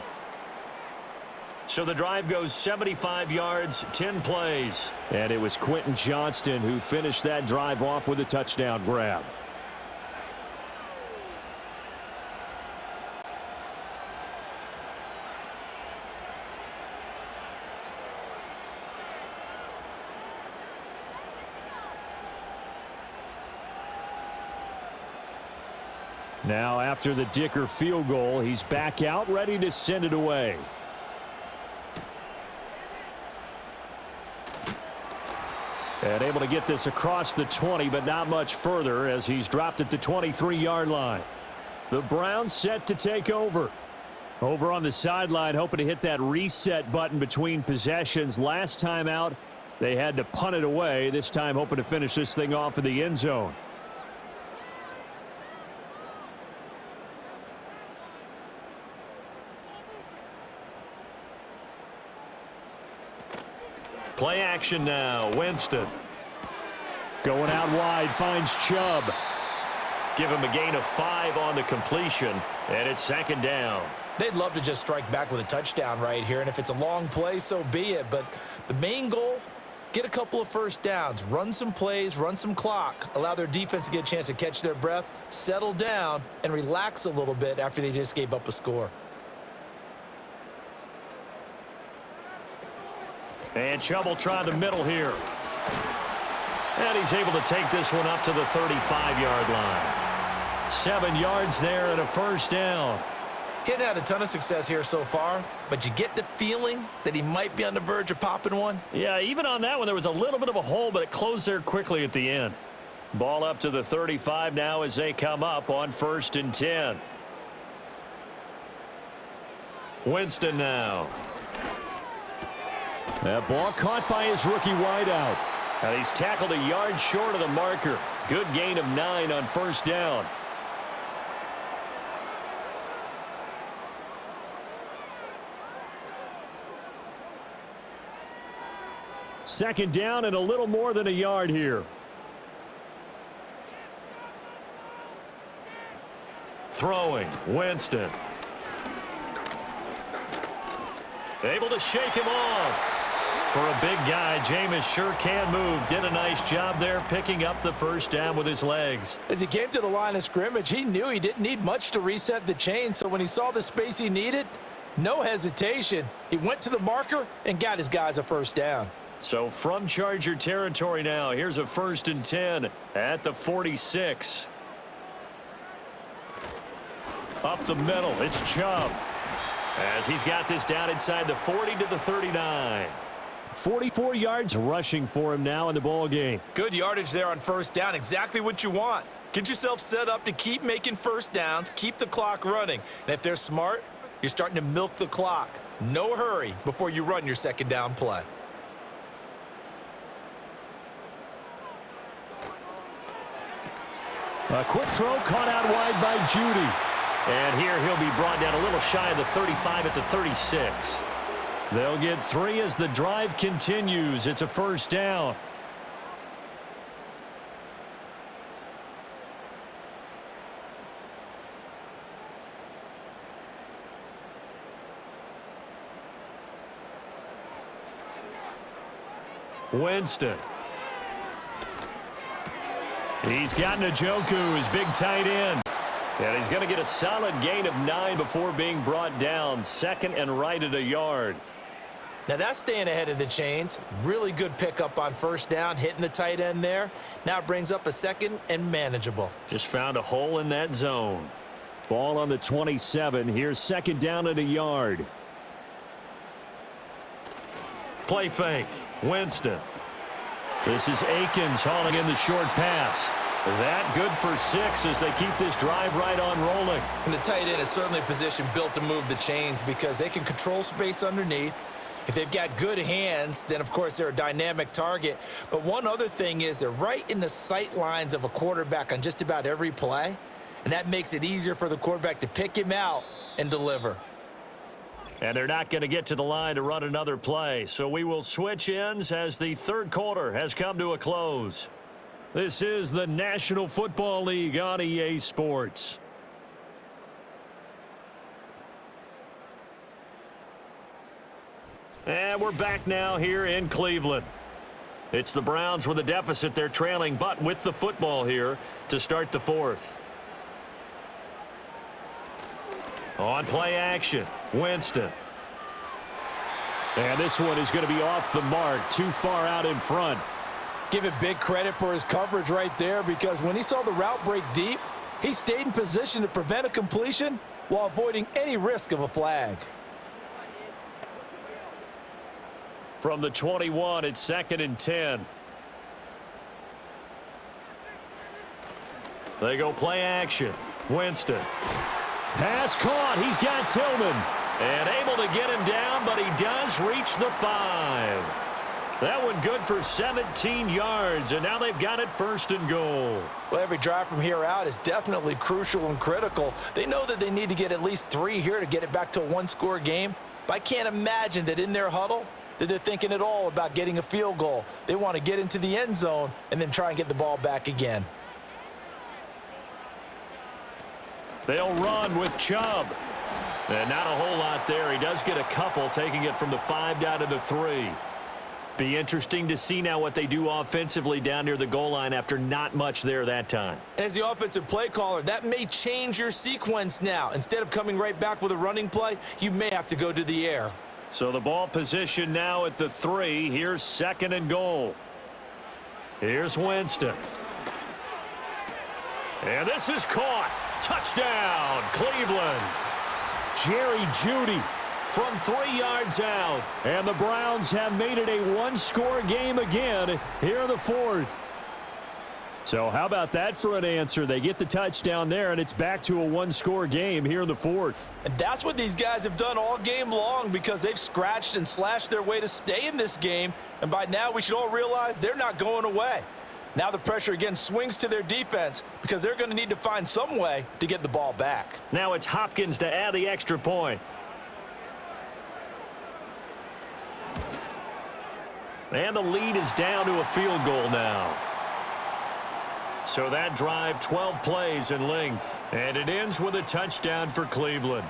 So the drive goes 75 yards, 10 plays. And it was Quentin Johnston who finished that drive off with a touchdown grab. Now, after the Dicker field goal, he's back out, ready to send it away. And able to get this across the 20, but not much further as he's dropped at the 23-yard line. The Browns set to take over. Over on the sideline, hoping to hit that reset button between possessions. Last time out, they had to punt it away. This time, hoping to finish this thing off in the end zone. Play action now. Winston. Going out wide, finds Chubb. Give him a gain of 5 on the completion, and it's second down. They'd love to just strike back with a touchdown right here, and if it's a long play, so be it. But the main goal, get a couple of first downs, run some plays, run some clock, allow their defense to get a chance to catch their breath, settle down, and relax a little bit after they just gave up a score. And Chubb will try the middle here. And he's able to take this one up to the 35-yard line. 7 yards there and a first down. He hadn't had a ton of success here so far, but you get the feeling that he might be on the verge of popping one. Yeah, even on that one, there was a little bit of a hole, but it closed there quickly at the end. Ball up to the 35 now as they come up on 1st and 10. Winston now. That ball caught by his rookie wideout. And he's tackled a yard short of the marker. Good gain of 9 on first down. Second down and a little more than a yard here. Throwing, Winston. Able to shake him off. For a big guy, Jameis sure can move. Did a nice job there picking up the first down with his legs. As he came to the line of scrimmage, he knew he didn't need much to reset the chain, so when he saw the space he needed, no hesitation. He went to the marker and got his guys a first down. So from Charger territory now, here's a 1st and 10 at the 46. Up the middle, it's Chubb. As he's got this down inside the 40 to the 39. 44 yards rushing for him now in the ball game. Good yardage there on first down. Exactly what you want. Get yourself set up to keep making first downs, keep the clock running. And if they're smart, you're starting to milk the clock. No hurry before you run your second down play. A quick throw caught out wide by Judy. And here he'll be brought down a little shy of the 35 at the 36. They'll get 3 as the drive continues. It's a first down. Winston. He's got Njoku, his big tight end. And he's going to get a solid gain of 9 before being brought down. Second and right at a yard. Now that's staying ahead of the chains. Really good pickup on first down, hitting the tight end there. Now it brings up a second and manageable. Just found a hole in that zone. Ball on the 27. Here's second down at a yard. Play fake. Winston. This is Akins hauling in the short pass. That good for 6 as they keep this drive right on rolling. And the tight end is certainly a position built to move the chains because they can control space underneath. If they've got good hands, then of course they're a dynamic target. But one other thing is they're right in the sight lines of a quarterback on just about every play. And that makes it easier for the quarterback to pick him out and deliver. And they're not going to get to the line to run another play. So we will switch ends as the third quarter has come to a close. This is the National Football League on EA Sports. And we're back now here in Cleveland. It's the Browns with a deficit. They're trailing, but with the football here to start the fourth. On play action, Winston. And this one is going to be off the mark, too far out in front. Give it big credit for his coverage right there because when he saw the route break deep, he stayed in position to prevent a completion while avoiding any risk of a flag. From the 21, it's second and 10. They go play action. Winston. Pass caught. He's got Tillman. And able to get him down, but he does reach the 5. That one good for 17 yards, and now they've got it first and goal. Well, every drive from here out is definitely crucial and critical. They know that they need to get at least 3 here to get it back to a one-score game. But I can't imagine that in their huddle that they're thinking at all about getting a field goal. They want to get into the end zone and then try and get the ball back again. They'll run with Chubb. And not a whole lot there. He does get a couple, taking it from the 5 down to the 3. Be interesting to see now what they do offensively down near the goal line after not much there that time. As the offensive play caller, that may change your sequence now. Instead of coming right back with a running play, you may have to go to the air. So the ball position now at the 3. Here's second and goal. Here's Winston. And this is caught. Touchdown, Cleveland. Jerry Jeudy from 3 yards out. And the Browns have made it a one-score game again here in the fourth. So how about that for an answer? They get the touchdown there, and it's back to a one-score game here in the fourth. And that's what these guys have done all game long because they've scratched and slashed their way to stay in this game. And by now we should all realize they're not going away. Now the pressure again swings to their defense because they're going to need to find some way to get the ball back. Now it's Hopkins to add the extra point. And the lead is down to a field goal now. So that drive, 12 plays in length. And it ends with a touchdown for Cleveland.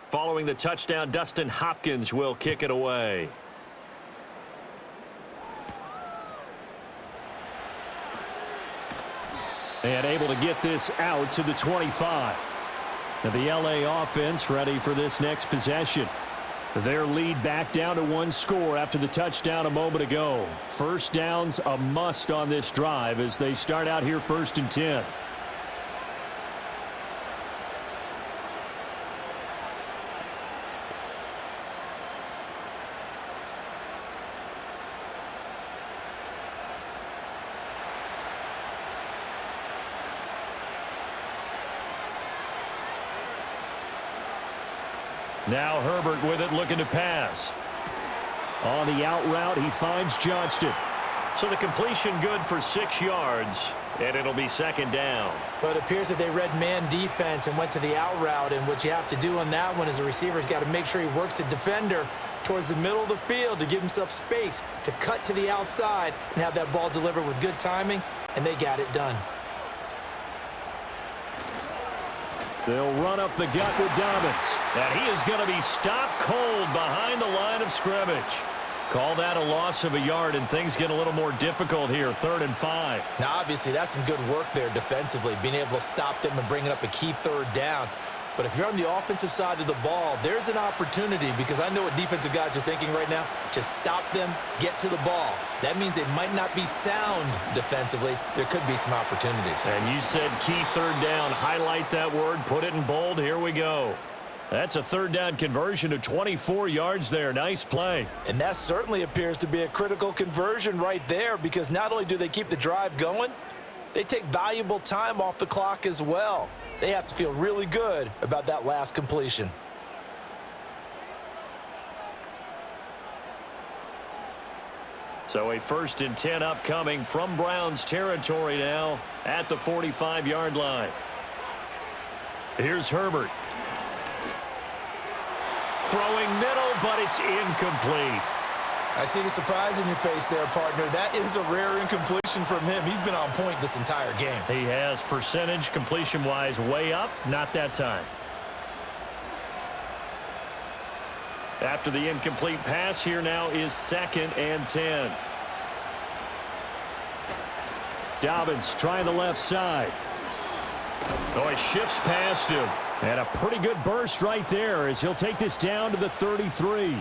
Following the touchdown, Dustin Hopkins will kick it away. And able to get this out to the 25. Now the LA offense ready for this next possession. Their lead back down to one score after the touchdown a moment ago. First down's a must on this drive as they start out here 1st and 10. Now Herbert with it, looking to pass. On the out route, he finds Johnston. So the completion good for 6 yards, and it'll be 2nd down. But it appears that they read man defense and went to the out route, and what you have to do on that one is the receiver's got to make sure he works the defender towards the middle of the field to give himself space to cut to the outside and have that ball delivered with good timing, and they got it done. They'll run up the gut with Dobbins. And he is going to be stopped cold behind the line of scrimmage. Call that a loss of a yard, and things get a little more difficult here, 3rd and 5. Now, obviously, that's some good work there defensively, being able to stop them and bringing up a key 3rd down. But if you're on the offensive side of the ball, there's an opportunity, because I know what defensive guys are thinking right now. Just stop them, get to the ball. That means they might not be sound defensively. There could be some opportunities. And you said key 3rd down. Highlight that word, put it in bold. Here we go. That's a 3rd down conversion of 24 yards there. Nice play. And that certainly appears to be a critical conversion right there, because not only do they keep the drive going, they take valuable time off the clock as well. They have to feel really good about that last completion. So a 1st and 10 upcoming from Browns territory now at the 45-yard line. Here's Herbert. Throwing middle, but it's incomplete. I see the surprise in your face there, partner. That is a rare incompletion from him. He's been on point this entire game. He has percentage completion-wise way up, not that time. After the incomplete pass, here now is 2nd and 10. Dobbins trying the left side. Oh, he shifts past him. And a pretty good burst right there as he'll take this down to the 33.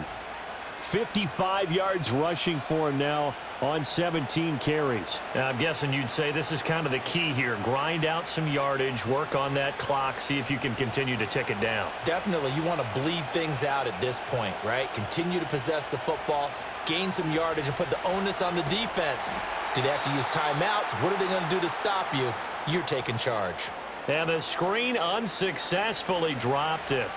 55 yards rushing for him now on 17 carries. Now, I'm guessing you'd say this is kind of the key here. Grind out some yardage, work on that clock, see if you can continue to tick it down. Definitely, you want to bleed things out at this point, right? Continue to possess the football, gain some yardage, and put the onus on the defense. Do they have to use timeouts? What are they going to do to stop you? You're taking charge. And the screen unsuccessfully dropped it.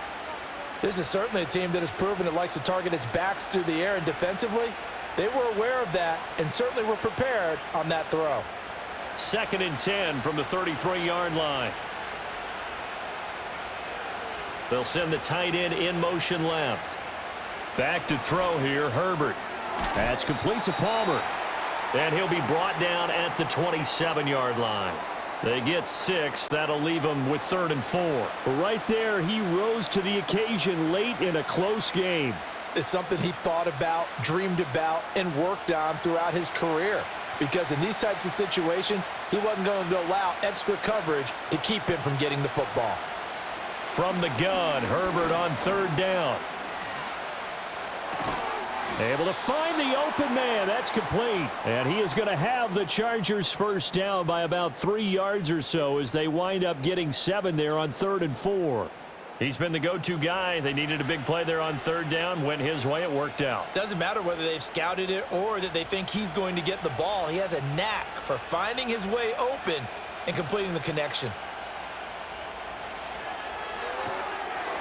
This is certainly a team that has proven it likes to target its backs through the air, and defensively, they were aware of that and certainly were prepared on that throw. 2nd and 10 from the 33-yard line. They'll send the tight end in motion left. Back to throw here, Herbert. That's complete to Palmer. And he'll be brought down at the 27-yard line. They get 6. That'll leave them with 3rd and 4. Right there, he rose to the occasion late in a close game. It's something he thought about, dreamed about, and worked on throughout his career. Because in these types of situations, he wasn't going to allow extra coverage to keep him from getting the football. From the gun, Herbert on 3rd down. Able to find the open man. That's complete. And he is going to have the Chargers first down by about 3 yards or so as they wind up getting 7 there on 3rd and 4. He's been the go-to guy. They needed a big play there on 3rd down. Went his way. It worked out. Doesn't matter whether they've scouted it or that they think he's going to get the ball. He has a knack for finding his way open and completing the connection.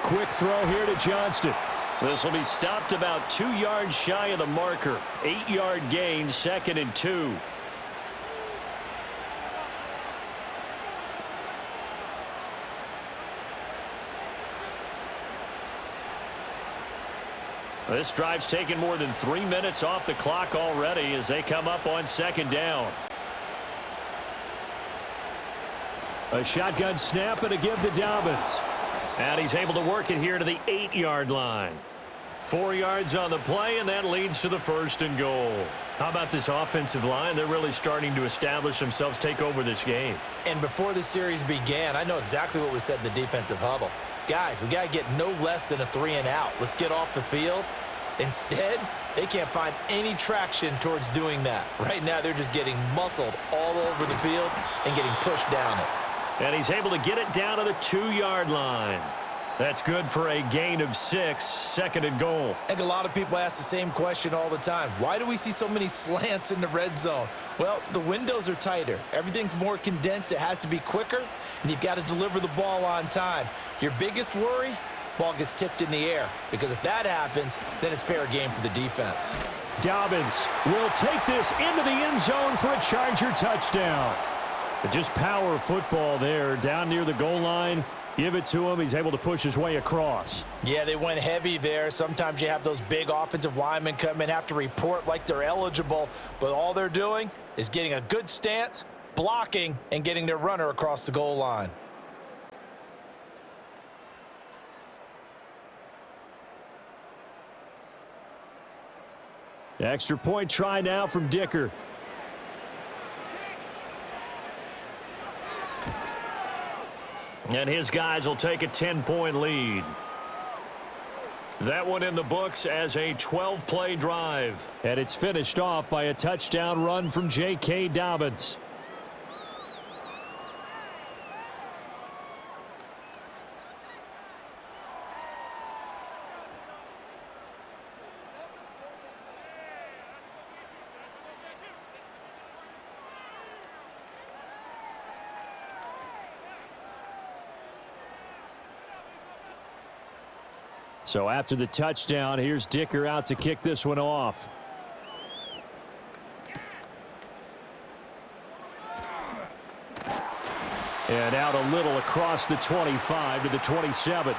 Quick throw here to Johnston. This will be stopped about 2 yards shy of the marker. 8-yard gain, 2nd and 2. This drive's taken more than 3 minutes off the clock already as they come up on 2nd down. A shotgun snap and a give to Dobbins. And he's able to work it here to the 8-yard line. 4 yards on the play, and that leads to the 1st and goal. How about this offensive line? They're really starting to establish themselves, take over this game. And before the series began, I know exactly what was said in the defensive huddle. Guys, we got to get no less than a 3-and-out. Let's get off the field. Instead, they can't find any traction towards doing that. Right now, they're just getting muscled all over the field and getting pushed down it. And he's able to get it down to the 2-yard line. That's good for a gain of 6, 2nd and goal. I think a lot of people ask the same question all the time. Why do we see so many slants in the red zone? Well, the windows are tighter. Everything's more condensed. It has to be quicker, and you've got to deliver the ball on time. Your biggest worry? Ball gets tipped in the air, because if that happens, then it's fair game for the defense. Dobbins will take this into the end zone for a Charger touchdown. But just power football there down near the goal line. Give it to him. He's able to push his way across. Yeah, they went heavy there. Sometimes you have those big offensive linemen come in, have to report like they're eligible, but all they're doing is getting a good stance, blocking, and getting their runner across the goal line. Extra point try now from Dicker. And his guys will take a 10-point lead. That one in the books as a 12-play drive. And it's finished off by a touchdown run from J.K. Dobbins. So after the touchdown, here's Dicker out to kick this one off. And out a little across the 25 to the 27.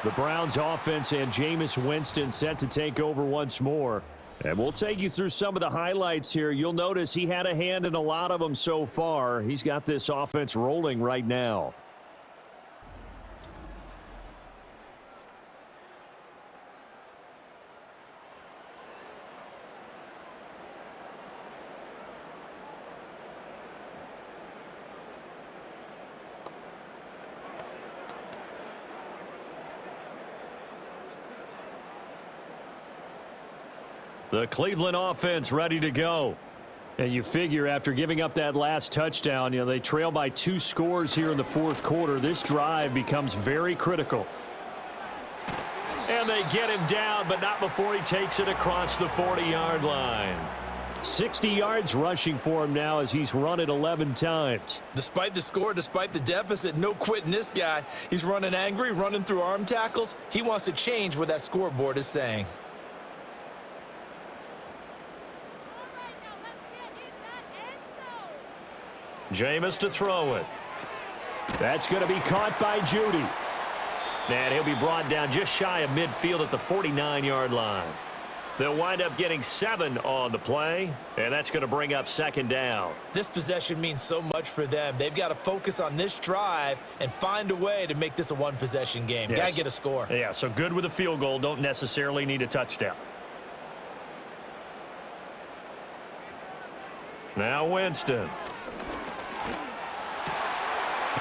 The Browns offense and Jameis Winston set to take over once more. And we'll take you through some of the highlights here. You'll notice he had a hand in a lot of them so far. He's got this offense rolling right now. The Cleveland offense ready to go. And you figure after giving up that last touchdown, they trail by 2 scores here in the 4th quarter. This drive becomes very critical. And they get him down, but not before he takes it across the 40-yard line. 60 yards rushing for him now as he's run it 11 times. Despite the score, despite the deficit, no quitting this guy. He's running angry, running through arm tackles. He wants to change what that scoreboard is saying. Jameis to throw it. That's going to be caught by Judy. And he'll be brought down just shy of midfield at the 49-yard line. They'll wind up getting 7 on the play, and that's going to bring up 2nd down. This possession means so much for them. They've got to focus on this drive and find a way to make this a one-possession game. Yes. Got to get a score. Yeah, so good with a field goal. Don't necessarily need a touchdown. Now Winston.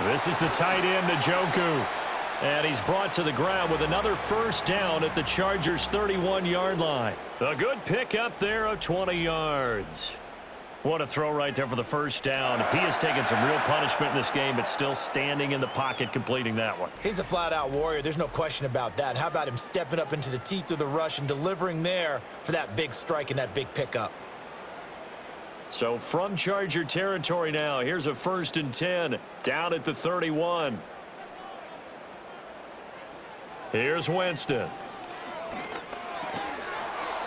This is the tight end, Njoku. And he's brought to the ground with another 1st down at the Chargers' 31-yard line. A good pick up there of 20 yards. What a throw right there for the 1st down. He has taken some real punishment in this game, but still standing in the pocket completing that one. He's a flat-out warrior. There's no question about that. How about him stepping up into the teeth of the rush and delivering there for that big strike and that big pickup? So from Charger territory now, here's a 1st and 10 down at the 31. Here's Winston.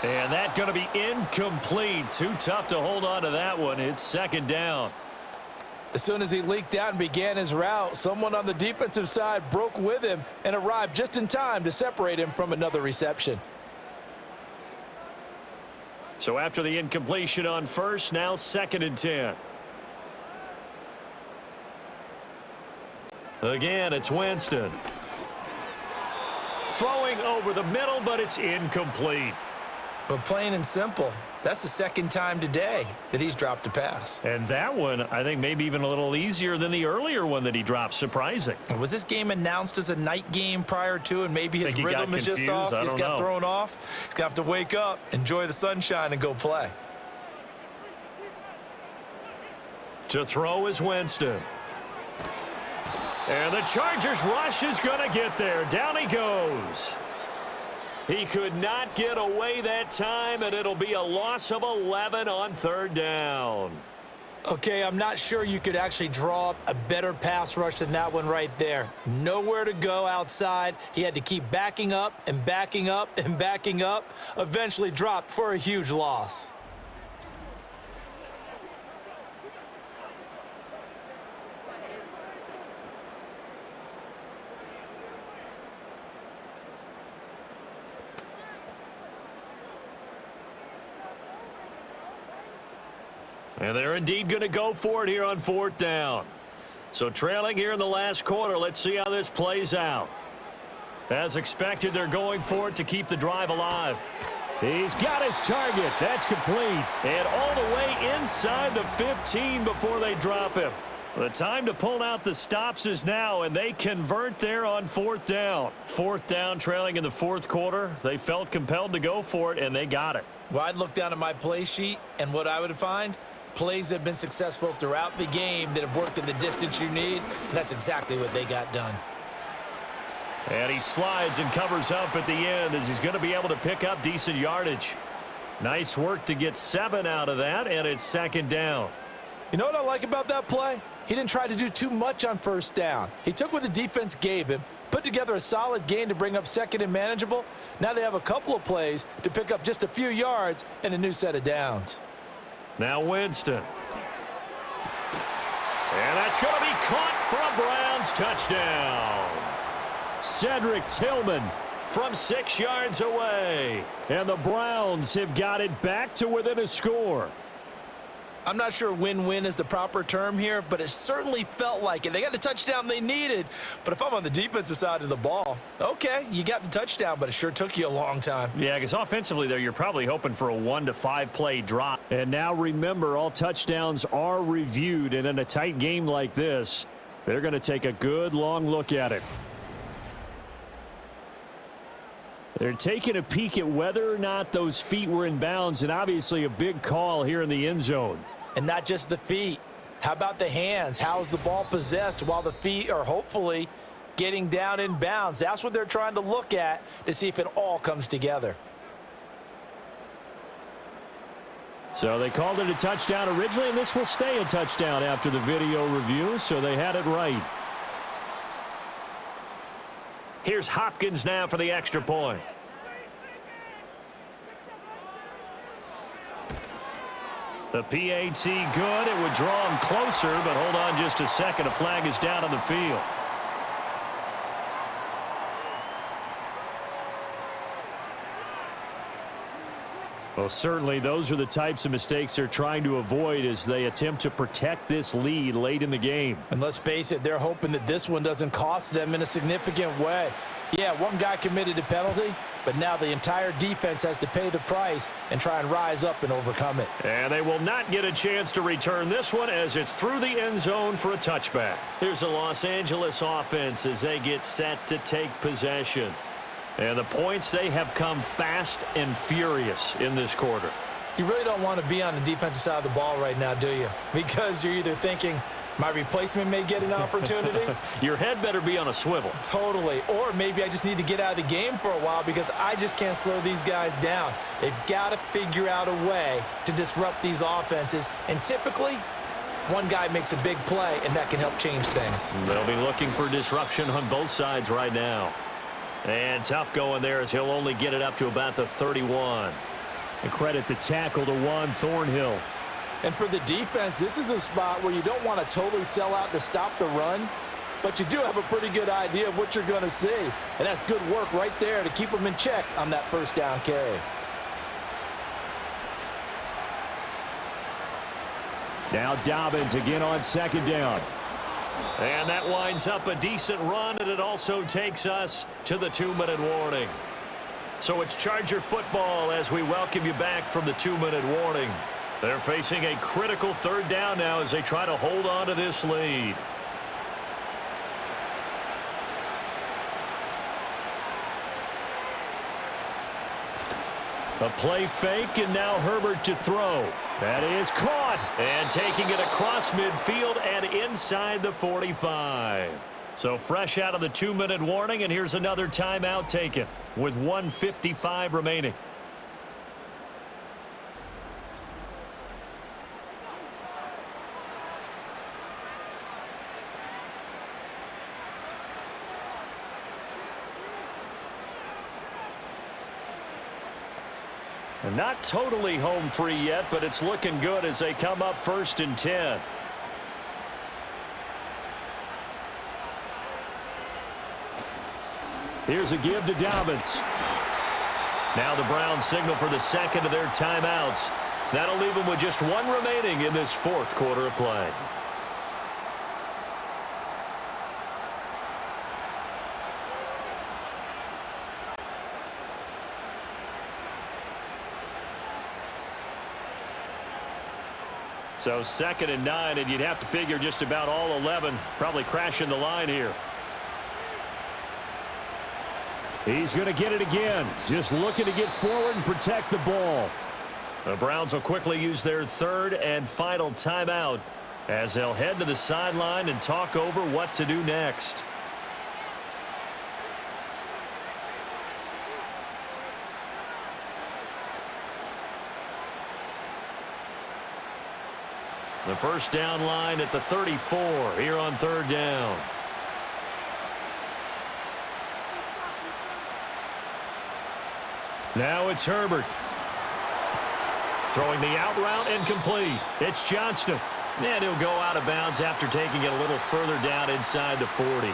And that's going to be incomplete. Too tough to hold on to that one. It's 2nd down. As soon as he leaked out and began his route, someone on the defensive side broke with him and arrived just in time to separate him from another reception. So after the incompletion on 1st, now 2nd and 10. Again, it's Winston. Throwing over the middle, but it's incomplete. But plain and simple, that's the second time today that he's dropped a pass. And that one, I think, maybe even a little easier than the earlier one that he dropped. Surprising. Was this game announced as a night game prior to, and maybe his rhythm is just off? He's got thrown off. He's going to have to wake up, enjoy the sunshine, and go play. To throw is Winston. And the Chargers rush is going to get there. Down he goes. He could not get away that time, and it'll be a loss of 11 on third down. Okay, I'm not sure you could actually draw up a better pass rush than that one right there. Nowhere to go outside. He had to keep backing up and backing up and backing up. Eventually dropped for a huge loss. And they're indeed going to go for it here on fourth down. So trailing here in the last quarter, let's see how this plays out. As expected, they're going for it to keep the drive alive. He's got his target. That's complete. And all the way inside the 15 before they drop him. The time to pull out the stops is now, and they convert there on fourth down. Fourth down, trailing in the fourth quarter. They felt compelled to go for it, and they got it. Well, I'd look down at my play sheet, and what I would find, plays that have been successful throughout the game that have worked in the distance you need, and that's exactly what they got done. And he slides and covers up at the end as he's going to be able to pick up decent yardage. Nice work to get 7 out of that, and it's second down. You know what I like about that play? He didn't try to do too much on first down. He took what the defense gave him, put together a solid gain to bring up second and manageable. Now they have a couple of plays to pick up just a few yards and a new set of downs. Now Winston. And that's going to be caught for a Browns touchdown. Cedric Tillman from 6 yards away. And the Browns have got it back to within a score. I'm not sure win-win is the proper term here, but it certainly felt like it. They got the touchdown they needed, but if I'm on the defensive side of the ball, okay, you got the touchdown, but it sure took you a long time. Yeah, because offensively there, you're probably hoping for a 1 to 5 play drop. And now remember, all touchdowns are reviewed, and in a tight game like this, they're going to take a good long look at it. They're taking a peek at whether or not those feet were in bounds, and obviously a big call here in the end zone. And not just the feet. How about the hands? How's the ball possessed while the feet are hopefully getting down in bounds? That's what they're trying to look at to see if it all comes together. So they called it a touchdown originally, and this will stay a touchdown after the video review, so they had it right. Here's Hopkins now for the extra point. The PAT good. It would draw him closer, but hold on just a second. A flag is down on the field. Well, certainly those are the types of mistakes they're trying to avoid as they attempt to protect this lead late in the game. And let's face it, they're hoping that this one doesn't cost them in a significant way. Yeah, one guy committed a penalty, but now the entire defense has to pay the price and try and rise up and overcome it. And they will not get a chance to return this one as it's through the end zone for a touchback. Here's the Los Angeles offense as they get set to take possession. And the points, they have come fast and furious in this quarter. You really don't want to be on the defensive side of the ball right now, do you? Because you're either thinking, my replacement may get an opportunity. Your head better be on a swivel. Totally. Or maybe I just need to get out of the game for a while because I just can't slow these guys down. They've got to figure out a way to disrupt these offenses. And typically, one guy makes a big play, and that can help change things. They'll be looking for disruption on both sides right now. And tough going there as he'll only get it up to about the 31. And credit the tackle to Juan Thornhill. And for the defense, this is a spot where you don't want to totally sell out to stop the run, but you do have a pretty good idea of what you're going to see. And that's good work right there to keep them in check on that first down carry. Now Dobbins again on second down. And that winds up a decent run, and it also takes us to the 2-minute warning. So it's Charger football as we welcome you back from the 2-minute warning. They're facing a critical 3rd down now as they try to hold on to this lead. A play fake, and now Herbert to throw. That is caught, and taking it across midfield and inside the 45. So fresh out of the 2-minute warning, and here's another timeout taken with 1:55 remaining. And not totally home free yet, but it's looking good as they come up 1st and 10. Here's a give to Dobbins. Now the Browns signal for the 2nd of their timeouts. That'll leave them with just 1 remaining in this 4th quarter of play. So 2nd and 9, and you'd have to figure just about all 11 probably crashing the line here. He's going to get it again. Just looking to get forward and protect the ball. The Browns will quickly use their 3rd and final timeout as they'll head to the sideline and talk over what to do next. The 1st down line at the 34 here on 3rd down. Now it's Herbert. Throwing the out route incomplete. It's Johnston. And he'll go out of bounds after taking it a little further down inside the 40.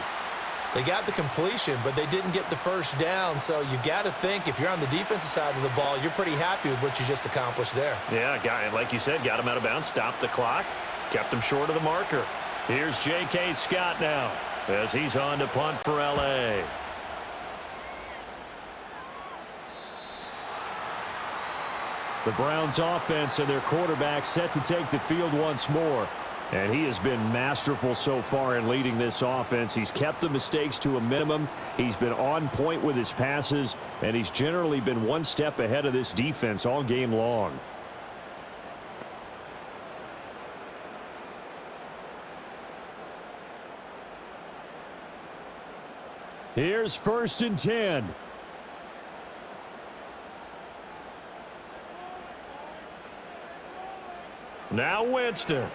They got the completion, but they didn't get the 1st down, so you got to think if you're on the defensive side of the ball, you're pretty happy with what you just accomplished there. Yeah, like you said, got him out of bounds, stopped the clock, kept him short of the marker. Here's J.K. Scott now as he's on to punt for L.A. The Browns offense and their quarterback set to take the field once more. And he has been masterful so far in leading this offense. He's kept the mistakes to a minimum. He's been on point with his passes, and he's generally been 1 step ahead of this defense all game long. Here's 1st and 10. Now Winston.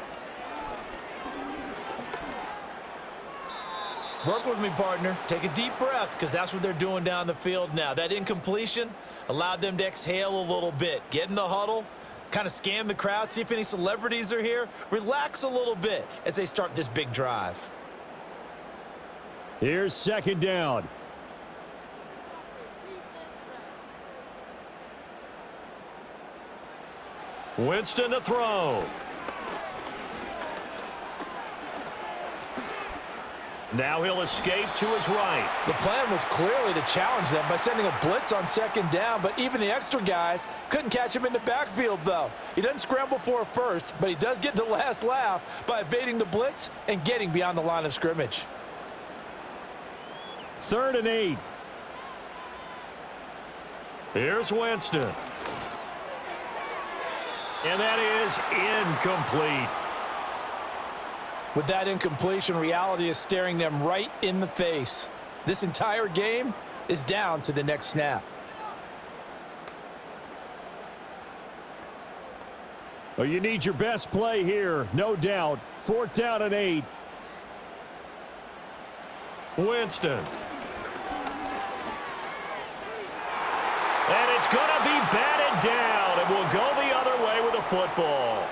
Work with me, partner. Take a deep breath because that's what they're doing down the field now. That incompletion allowed them to exhale a little bit. Get in the huddle, kind of scan the crowd, see if any celebrities are here. Relax a little bit as they start this big drive. Here's 2nd down. Winston to throw. Now he'll escape to his right. The plan was clearly to challenge them by sending a blitz on 2nd down, but even the extra guys couldn't catch him in the backfield, though. He doesn't scramble for a first, but he does get the last laugh by evading the blitz and getting beyond the line of scrimmage. 3rd and 8. Here's Winston. And that is incomplete. With that incompletion, reality is staring them right in the face. This entire game is down to the next snap. Well, you need your best play here, no doubt. 4th down and 8. Winston. And it's going to be batted down, and will go the other way with the football.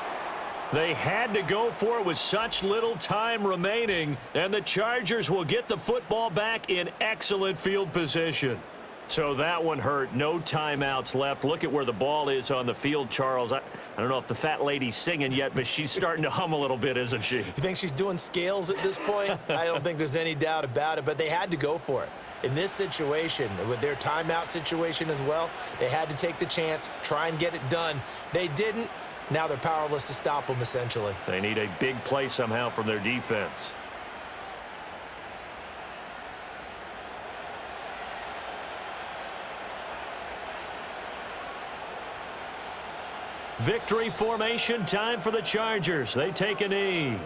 They had to go for it with such little time remaining, and the Chargers will get the football back in excellent field position. So that one hurt. No timeouts left. Look at where the ball is on the field, Charles. I don't know if the fat lady's singing yet, but she's starting to hum a little bit, isn't she? You think she's doing scales at this point? I don't think there's any doubt about it, but they had to go for it. In this situation, with their timeout situation as well, they had to take the chance, try and get it done. They didn't. Now they're powerless to stop them, essentially. They need a big play somehow from their defense. Victory formation, time for the Chargers. They take a knee.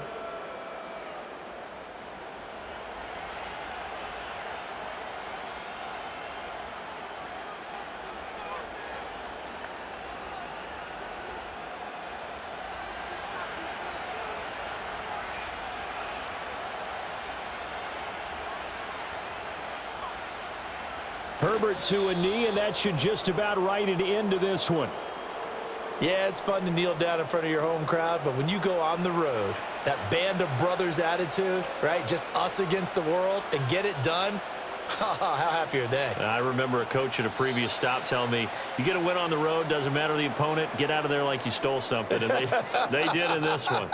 Herbert to a knee, and that should just about write it into this one. Yeah, it's fun to kneel down in front of your home crowd, but when you go on the road, that band of brothers attitude, right, just us against the world, and get it done, how happy are they? I remember a coach at a previous stop telling me, you get a win on the road, doesn't matter the opponent, get out of there like you stole something, and they did in this one.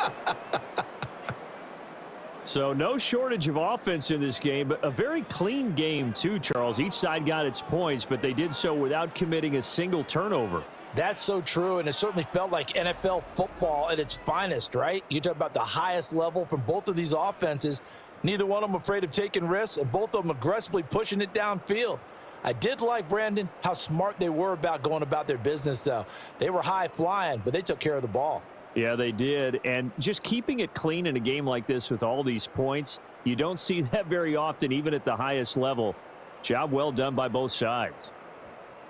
So no shortage of offense in this game, but a very clean game too, Charles. Each side got its points, but they did so without committing a single turnover. That's so true, and it certainly felt like NFL football at its finest, right? You talk about the highest level from both of these offenses. Neither one of them afraid of taking risks, and both of them aggressively pushing it downfield. I did like, Brandon, how smart they were about going about their business, though. They were high flying, but they took care of the ball. Yeah, they did, and just keeping it clean in a game like this with all these points, you don't see that very often, even at the highest level. Job well done by both sides.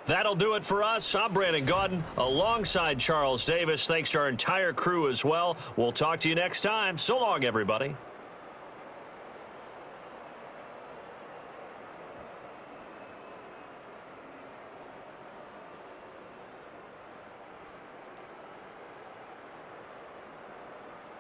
That'll do it for us. I'm Brandon Gaudin alongside Charles Davis. Thanks to our entire crew as well. We'll talk to you next time. So long, everybody.